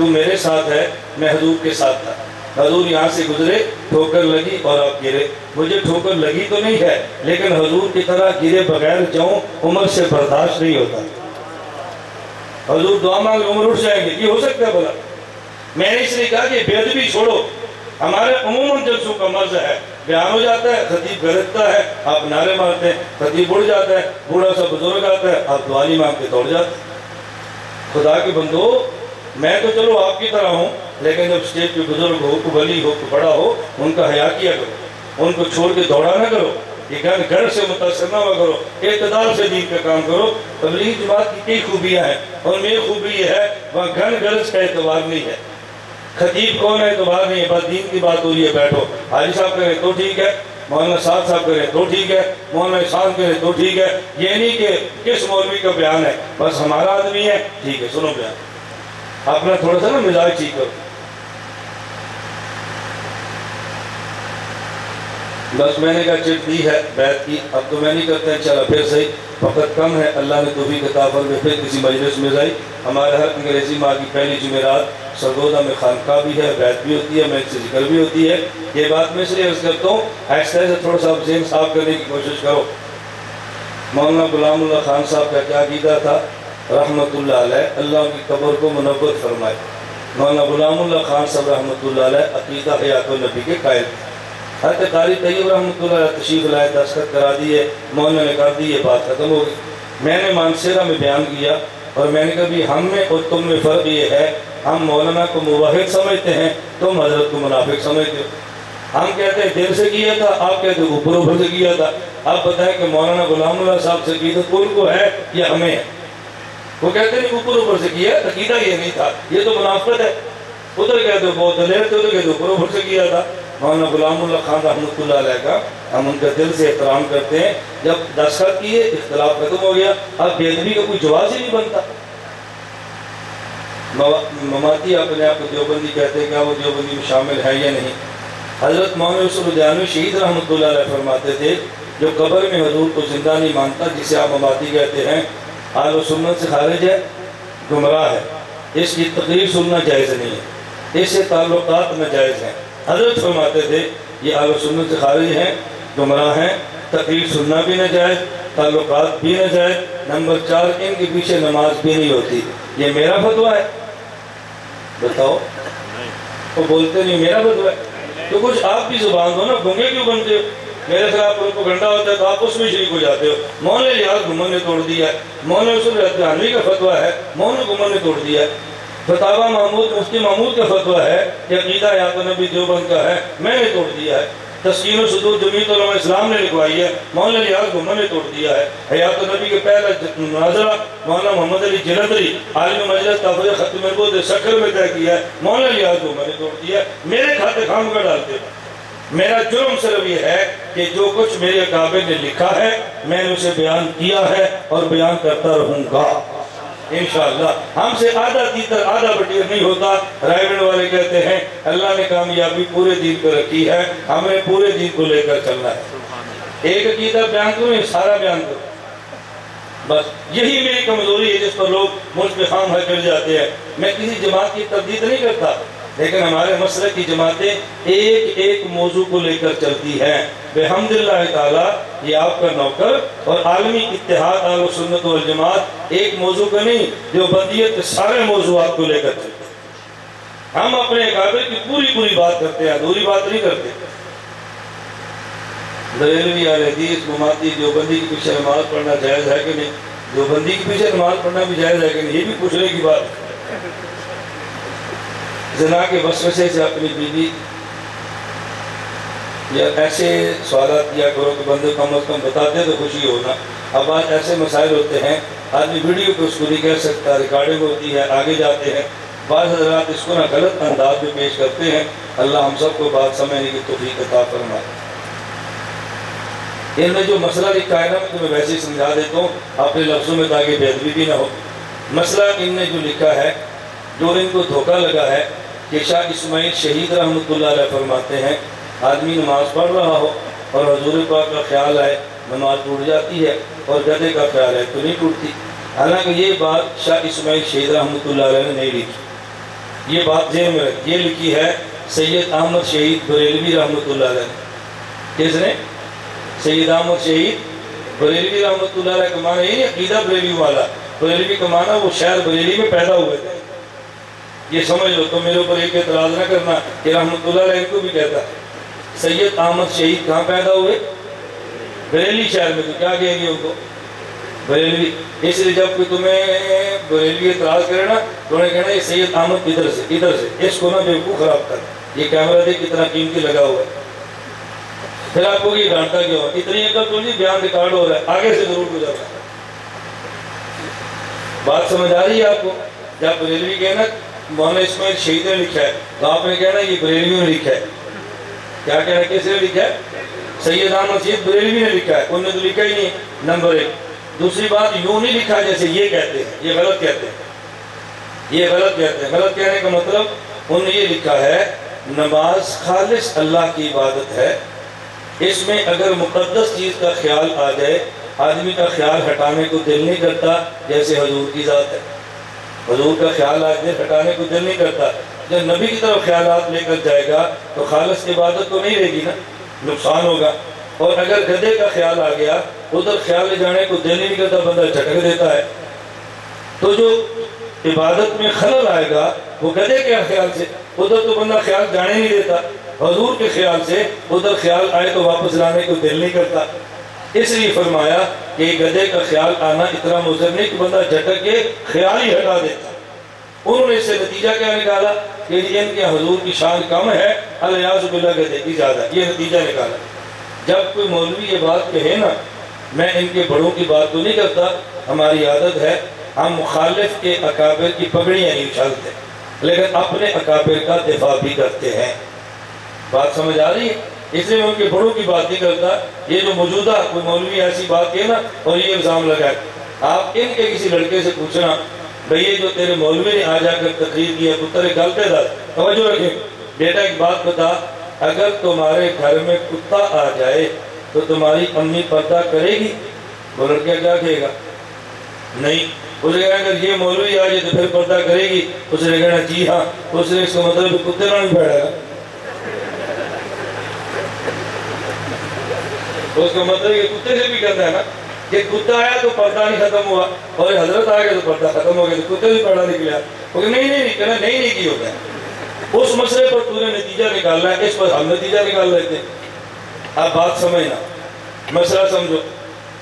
تو میرے ساتھ ہے، میں حضور کے ساتھ تھا، حضور یہاں سے گزرے، ٹھوکر لگی اور آپ گرے، مجھے ٹھوکر لگی تو نہیں ہے لیکن حضور کی طرح گرے بغیر جاؤں عمر سے برداشت نہیں ہوتا۔ حضور دعا مانگ عمر اٹھ جائیں گے، یہ ہو سکتا ہے بھلا؟ میں نے اس لیے کہا کہ بے ادبی چھوڑو، ہمارے عموماً جلسوں کا مرض ہے، بیان ہو جاتا ہے، خطیب گرجتا ہے، آپ نعرے مارتے ہیں، خطیب اڑ جاتا ہے، بوڑھا سا بزرگ آتا ہے، آپ دعا نہیں مانگ کے دوڑ جاتے ہیں۔ خدا کے بندو، میں تو چلو آپ کی طرح ہوں، لیکن جب اسٹیج پہ بزرگ ہو، کو ولی ہو، کو بڑا ہو، ان کا حیا کیا کرو، ان کو چھوڑ کے دوڑا نہ کرو، یہ گھر سے متاثر نہ ہوا کرو، اعتدال سے دین کا کام کرو۔ تبلیغ جماعت کی کئی خوبیاں ہیں، اور میری خوبی یہ ہے وہاں گھر گرج کا اعتبار نہیں ہے، خطیب کون ہے اعتبار نہیں ہے، بس دین کی بات ہو رہی ہے، بیٹھو، حاجی صاحب کریں تو ٹھیک ہے، مولانا صاحب کریں تو ٹھیک ہے، مولانا احسان کریں تو ٹھیک ہے، یہ نہیں کہ کس مولوی کا بیان ہے، بس ہمارا آدمی ہے، ٹھیک ہے سنو بیان، اپنا تھوڑا سا نا مزاج ٹھیک کرو۔ بس میں نے کہا چٹ دی ہے بیعت کی، اب تو میں نہیں کرتا انشاءاللہ، پھر صحیح، وقت کم ہے، اللہ نے توفیق عطا فرمائے، پھر کسی مجلس میں جائی۔ ہمارے ہر انگریزی ماہ کی پہلی جمعرات سرگودا میں خانقاہ بھی ہے، بیعت بھی ہوتی ہے، میں سے ذکر بھی ہوتی ہے۔ یہ بات میں اس لیے عرض کرتا ہوں، ایسے تھوڑا سا ذہن صاف کرنے کی کوشش کرو۔ مولانا غلام اللہ خان صاحب کا کیا عقیدہ تھا رحمۃ اللہ علیہ، اللہ ان کی قبر کو منور فرمائے۔ مولانا غلام اللہ خان صاحب رحمۃ اللہ علیہ عقیدہ حیات النبی کے قائل تھے۔ حضرت قاری طیب رحمۃ اللہ علیہ تشریف لائے، دستخط کرا دیے، مولانا نے کر دی، یہ بات ختم ہو گئی۔ میں نے مانسیرہ میں بیان کیا اور میں نے کہا بھی ہم میں اور تم میں فرق یہ ہے، ہم مولانا کو موحد سمجھتے ہیں، تم حضرت کو منافق سمجھتے ہو۔ ہم کہتے ہیں دل سے کیا تھا، آپ کہتے ہیں اوپر اوپر سے کیا تھا۔ آپ بتائیں کہ مولانا غلام اللہ صاحب سے عقیدت ان کو ہے یا ہمیں ہے؟ وہ کہتے ہیں اوپر اوپر سے کیا، عقیدہ یہ نہیں تھا، یہ تو منافقت ہے۔ ادھر کہتے ہو بہت دلیر تھے، ادھر کہتے اوپر اوپر سے کیا تھا۔ مولانا غلام اللہ خان رحمۃ اللہ علیہ کا ہم ان کا دل سے احترام کرتے ہیں، جب دستخط کیے اختلاف ختم ہو گیا، اب بے ادبی کا کوئی جواز ہی نہیں بنتا۔ مماتی اپنے آپ کو دیوبندی کہتے ہیں، کیا وہ دیوبندی میں شامل ہے یا نہیں؟ حضرت مولانا یوسف الدیانوی شہید رحمۃ اللہ علیہ فرماتے تھے، جو قبر میں حضور کو زندہ نہیں مانتا، جسے آپ مماتی کہتے ہیں، اہل سنت سے خارج ہے، گمراہ ہے، اس کی تقریر سننا جائز نہیں ہے، اس سے تعلقات ناجائز ہیں۔ حضرت فرماتے تھے یہ اہل سنت سے خارج ہیں، گمراہ ہیں، تقریر سننا بھی ناجائز، تعلقات بھی ناجائز، نمبر 4 ان کے پیچھے نماز بھی نہیں ہوتی۔ یہ میرا فتویٰ ہے؟ بتاؤ، وہ بولتے نہیں میرا فتویٰ ہے، تو کچھ آپ بھی زبان دو نا، گنگے کیوں بنتے ہو؟ میرے خلاف کو گنڈا ہوتا ہے تو آپ اس میں شریک ہو جاتے ہو۔ مولانا الیاس گھمن نے توڑ دیا ہے، مولانا یوسف الدیانوی کا فتویٰ ہے، مولانا گھمن نے توڑ دیا ہے۔ فتاویٰ محمود مفتی محمود کا فتویٰ ہے کہ عقیدہ حیات النبی دیوبند کا ہے، میں نے توڑ دیا ہے۔ تسکین الصدور جمعیت علماء اسلام نے لکھوائی ہے، مولانا الیاس گھمن نے توڑ دیا ہے۔ حیات النبی کے پہلا مناظرہ مولانا محمد علی جلندری عالم مجلس تحفظ ختم البود سکر میں طے کیا ہے، مولانا الیاس گھمن نے توڑ دیا ہے۔ میرے کھاتے خام کا ڈالتے ہیں۔ میرا جرم صرف یہ ہے کہ جو کچھ میرے اکابر نے لکھا ہے میں نے اسے بیان کیا ہے اور بیان کرتا رہوں گا انشاءاللہ۔ ہم سے آدھا تیتر آدھا بٹیر نہیں ہوتا۔ رائے گڑھ والے کہتے ہیں اللہ نے کامیابی پورے دین کو رکھی ہے، ہمیں پورے دین کو لے کر چلنا ہے۔ ایک عقیدہ بیان کروں یا سارا بیان کروں؟ بس یہی میری کمزوری ہے جس پر لوگ مجھ پہ خام خواہ چڑھ جاتے ہیں۔ میں کسی جماعت کی تردید نہیں کرتا، لیکن ہمارے مسلک کی جماعتیں ایک ایک موضوع کو لے کر چلتی ہیں۔ بحمداللہ تعالی یہ آپ کا نوکر اور عالمی اتحاد اہل سنت والجماعت ایک موضوع کا نہیں، دیوبندیت کے سارے موضوعات کو لے کر چلتے ہیں۔ ہم اپنے اکابر کی پوری بات کرتے ہیں، ادھوری بات نہیں کرتے۔ بریلوی اہل حدیث مماتی دیوبندی کے پیچھے نماز پڑھنا جائز ہے کہ نہیں؟ دیوبندی کے پیچھے نماز پڑھنا بھی جائز ہے کہ نہیں؟ یہ بھی پوچھنے کی بات ہے۔ زنا کے وسوسے سے اپنی بیوی یا ایسے سوالات کیا کرو کہ بندے کم از کم بتاتے تو خوشی ہونا۔ اب آج ایسے مسائل ہوتے ہیں، آدمی ویڈیو پہ اس کو نہیں کہہ سکتا، ریکارڈنگ ہوتی ہے، آگے جاتے ہیں، بعض حضرات اس کو نہ غلط انداز میں پیش کرتے ہیں۔ اللہ ہم سب کو بات سمجھنے کی توفیق عطا فرمائے۔ ان نے جو مسئلہ لکھا ہے نا، میں تمہیں ویسے ہی سمجھا دیتا ہوں اپنے لفظوں میں تاکہ بے ادبی بھی نہ ہو۔ مسئلہ ان نے جو لکھا ہے، جو ان کو دھوکہ لگا ہے کہ شاہ اسماعیل شہید رحمۃ اللہ علیہ فرماتے ہیں آدمی نماز پڑھ رہا ہو اور حضور پاک کا خیال آئے نماز ٹوٹ جاتی ہے، اور گدھے کا خیال ہے تو نہیں ٹوٹتی۔ حالانکہ یہ بات شاہ اسماعیل شہید رحمۃ اللہ علیہ نے نہیں لکھی۔ یہ بات ذہن میں رکھ. یہ لکھی ہے سید احمد شہید بریلوی رحمۃ اللہ علیہ نے. کس نے؟ سید احمد شہید بریلوی رحمۃ اللہ علیہ کا معنی یہ نہیں عقیدہ بریلوی والا. بریلوی کا معنی وہ شہر بریلی میں پیدا ہوئے تھے. یہ سمجھ لو. تو میرے اوپر ایک اعتراض نہ کرنا کہ رحمۃ اللہ علیہ کو بھی کہتا. سید احمد شہید کہاں پیدا ہوئے؟ بریلی شہر میں. تو کیا کہیں گے ان کو؟ بریلوی. اس لیے جب کوئی تمہیں بریلوی اعتراض کرے نا تو انہیں کہنا یہ سید احمد ادھر سے اس کو نہ بیوقوف خراب کر. یہ کیمرہ دیکھ کتنا قیمتی لگا ہوا ہے. پھر آپ کو یہ ڈانٹا کیوں؟ اتنی عقل تو نہیں، بیان ریکارڈ ہو رہا ہے، آگے سے ضرور گزرنا. بات سمجھ آ رہی ہے آپ کو؟ جب بریلوی کہنا مولانا اسماعیل شہید نے لکھا ہے تو آپ نے کہنا یہ بریلوی نے لکھا ہے. کیا کہنا؟ کس نے لکھا ہے؟ سید احمد شہید بریلوی نے لکھا ہے. انہوں نے تو لکھا ہی نہیں. نمبر 1. دوسری بات، یوں نہیں لکھا جیسے یہ کہتے ہیں. یہ غلط کہتے ہیں. یہ غلط کہتے ہیں. غلط کہنے کا مطلب انہوں نے یہ لکھا ہے نماز خالص اللہ کی عبادت ہے. اس میں اگر مقدس چیز کا خیال آ جائے آدمی کا خیال ہٹانے کو دل نہیں کرتا. جیسے حضور کی ذات ہے، حضور کا خیال آ جائے ہٹانے کو دل نہیں کرتا. جب نبی کی طرف خیالات لے کر جائے گا تو خالص عبادت تو نہیں رہے گی نا، نقصان ہوگا. اور اگر گدھے کا خیال آ گیا ادھر خیال لے جانے کو دل نہیں کرتا، بندہ جھٹک دیتا ہے. تو جو عبادت میں خلل آئے گا وہ گدھے کے خیال سے، ادھر تو بندہ خیال جانے نہیں دیتا. حضور کے خیال سے ادھر خیال آئے تو واپس لانے کو دل نہیں کرتا. اس لیے فرمایا کہ گدھے کا خیال آنا اتنا مضر نہیں کہ بندہ جھٹک کے خیال ہی ہٹا دیتا. انہوں نے اس سے نتیجہ کیا نکالا کہ ان کے حضور کی شان کم ہے، الیاذ باللہ گدھے کی زیادہ. یہ نتیجہ نکالا. جب کوئی مولوی یہ بات کہے نا، میں ان کے بڑوں کی بات تو نہیں کرتا، ہماری عادت ہے ہم مخالف کے اکابر کی پگڑیاں نہیں اچھالتے لیکن اپنے اکابر کا دفاع بھی کرتے ہیں. بات سمجھ آ رہی ہے؟ اس لیے میں ان کے بڑوں کی بات نہیں کرتا. یہ جو موجودہ کوئی مولوی ایسی بات کہے نا اور یہ الزام لگائے، آپ ان کے کسی لڑکے سے پوچھنا بھئی یہ جو تیرے مولوی نے آ جا کر تقریر کی ہے پتر گل پہ دار توجہ رکھیں بیٹا ایک بات بتا، اگر تمہارے گھر میں کتا آ جائے تو تمہاری امی پردہ کرے گی؟ وہ لڑکا کیا کہے گا؟ نہیں. اس نے کہا اگر یہ مولوی آ جائے تو پھر پردہ کرے گی؟ اس نے کہنا جی ہاں. اس نے اس کا مطلب کتے نہ نہیں بیٹھے گا. اس کا مطلب یہ کتے سے بھی کرنا ہے نا کہ کتا آیا تو پردہ نہیں ختم ہوا اور حضرت آ گیا تو پردہ ختم ہو گیا تو کتے سے پردہ نکلا. وہ کہ نہیں کہنا نہیں کی ہوتا ہے. اس مسئلے پر تو نے نتیجہ نکالنا ہے، اس پر ہم نتیجہ نکال لیتے ہیں. اب بات سمجھنا، مسئلہ سمجھو.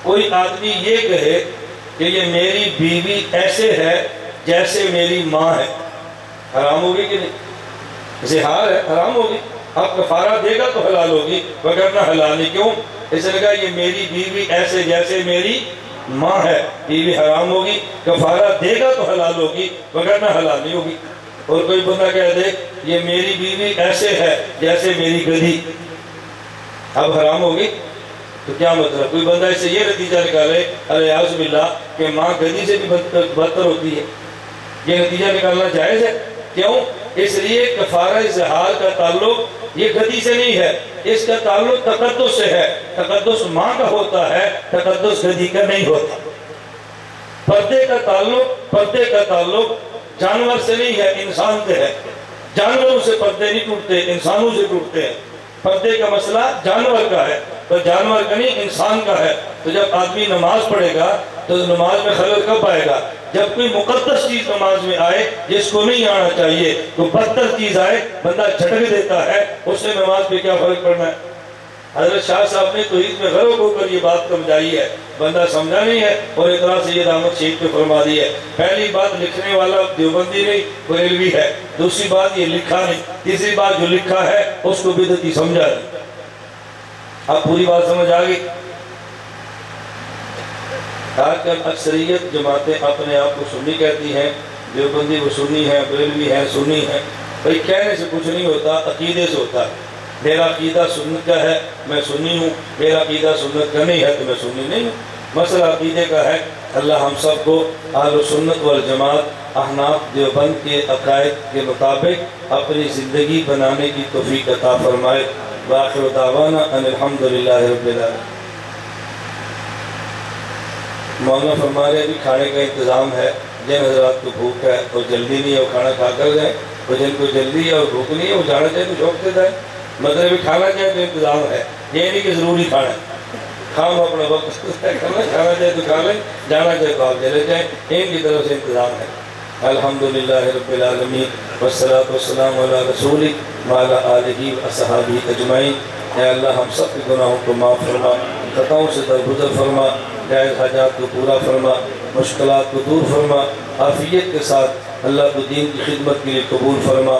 کوئی آدمی یہ کہے کہ یہ میری بیوی ایسے ہے جیسے میری ماں ہے، حرام ہوگی کہ نہیں؟ زہار ہے، حرام ہوگی. اب کفارہ دے گا تو حلال ہوگی وگرنہ حلال نہیں. کیوں؟ اس نے کہا یہ میری بیوی ایسے جیسے میری ماں ہے، بیوی حرام ہوگی. کفارہ دے گا تو حلال ہوگی وگرنہ حلال نہیں ہوگی. اور کوئی بندہ کہہ دے یہ میری بیوی ایسے ہے جیسے میری گدھی، اب حرام ہوگی. تو کیا مطلب؟ کوئی بندہ اس سے یہ نتیجہ نکالے الیاذ باللہ کہ ماں گدھی سے بھی بدتر ہوتی ہے، یہ نتیجہ نکالنا جائز ہے؟ کیوں؟ اس لیے کفارہ زہار کا تعلق یہ گدھی سے نہیں ہے، اس کا تعلق تقدس سے ہے. تقدس ماں کا ہوتا ہے، تقدس گدھی کا نہیں ہوتا. پردے کا تعلق جانور سے نہیں ہے، انسان سے ہے. جانوروں سے پردے نہیں ٹوٹتے، انسانوں سے ٹوٹتے ہیں. پردے کا مسئلہ جانور کا ہے تو جانور کا نہیں انسان کا ہے. تو جب آدمی نماز پڑھے گا تو نماز میں خلل کب آئے گا؟ جب کوئی مقدس چیز نماز میں آئے جس کو نہیں آنا چاہیے، تو بدتر چیز آئے بندہ جھٹک دیتا ہے، اس سے نماز پہ کیا فرق پڑنا ہے؟ حضرت شاہ صاحب نے توحید میں غرق ہو کر یہ بات سمجھائی ہے، بندہ سمجھا نہیں ہے اور اطلاع سید احمد شہید پہ فرما دی ہے. پہلی بات لکھنے والا دیوبندی نہیں بریلوی ہے. دوسری بات یہ لکھا نہیں. تیسری بات جو لکھا ہے اس کو بدعتی سمجھا نہیں. اب پوری بات سمجھ آ گئی؟ آج کل اکثریت جماعتیں اپنے آپ کو سنی کہتی ہیں، دیوبندی وہ سنی ہے، بریلوی ہے سنی ہے. بھئی کہنے سے کچھ نہیں ہوتا، عقیدے سے ہوتا ہے. میرا عقیدہ سنت کا ہے میں سنی ہوں، میرا عقیدہ سنت کا نہیں ہے تو میں سنی نہیں ہوں. مسئلہ عقیدے کا ہے. اللہ ہم سب کو اہل سنت والجماعت احناف دیوبند کے عقائد کے مطابق اپنی زندگی بنانے کی توفیق عطا فرمائے. وآخر دعوانا ان الحمدللہ رب العالمین. مولانا فرما رہے ابھی کھانے کا انتظام ہے، جن حضرات کو بھوک ہے اور جلدی نہیں ہے وہ کھانا کھا کر گئے، وہ جن کو جلدی اور بھوک نہیں ہے وہ جانا چاہے تو شوق سے جائے، مطلب کھانا چاہے تو انتظام ہے، یہ نہیں کہ ضروری کھانا ہے، کھاؤ اپنا وقت کرنا، کھانا چاہے تو کھا لیں، جانا چاہے تو آپ چلے جائیں، ان کی طرف سے انتظام ہے۔ الحمدللہ رب العالمین والصلاة والسلام علی رسولک وعلی آلہ واصحابہ اجمعین۔ اے اللہ ہم سب کے گناہوں کو معاف فرما، خطاؤں سے درگزر فرما، جائز حاجات کو پورا فرما، مشکلات کو دور فرما، عافیت کے ساتھ اللہ کو دین کی خدمت کے لیے قبول فرما۔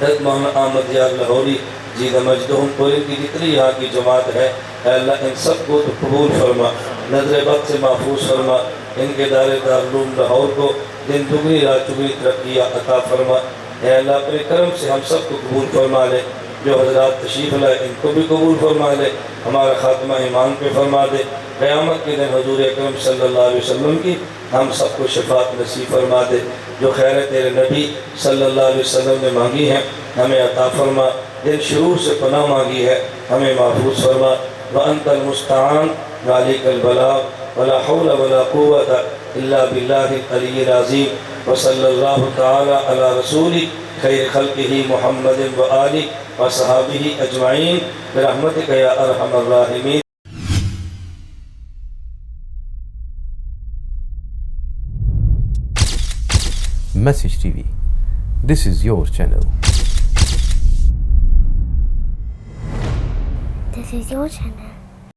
حضرت مولانا احمد یار لاہوری جیدہ مجدہم اور ان کی جتنی یہاں کی جماعت ہے، اے اللہ ان سب کو تو قبول فرما، نظر بد سے محفوظ فرما، ان کے دارالعلوم لاہور کو دن دگنی رات چگنی ترقی عطا فرما۔ اے اللہ اپنے کرم سے ہم سب کو قبول فرما لے، جو حضرات تشریف لائے ان کو بھی قبول فرما لے، ہمارا خاتمہ ایمان پہ فرما دے، قیامت کے دن حضور اکرم صلی اللہ علیہ وسلم کی ہم سب کو شفاعت نصیب فرما دے، جو خیر تیرے نبی صلی اللہ علیہ وسلم نے مانگی ہے ہمیں عطا فرما، جن شرور سے پناہ مانگی ہے ہمیں محفوظ فرما۔ وَأَنْتَ الْمُسْتَعَانُ وَعَلَيْكَ الْبَلَاغُ وَلَا حَوْلَ وَلَا قُوَّةَ إِلَّا بِاللَّهِ الْعَلِيِّ الْعَظِيمِ وصلی اللہ تعالی علی رسولہ خیر خلقہ محمد وآلہ وصحابہ اجمعین برحمتک یا ارحم الراحمین۔ Message TV. This is your channel. This is your channel.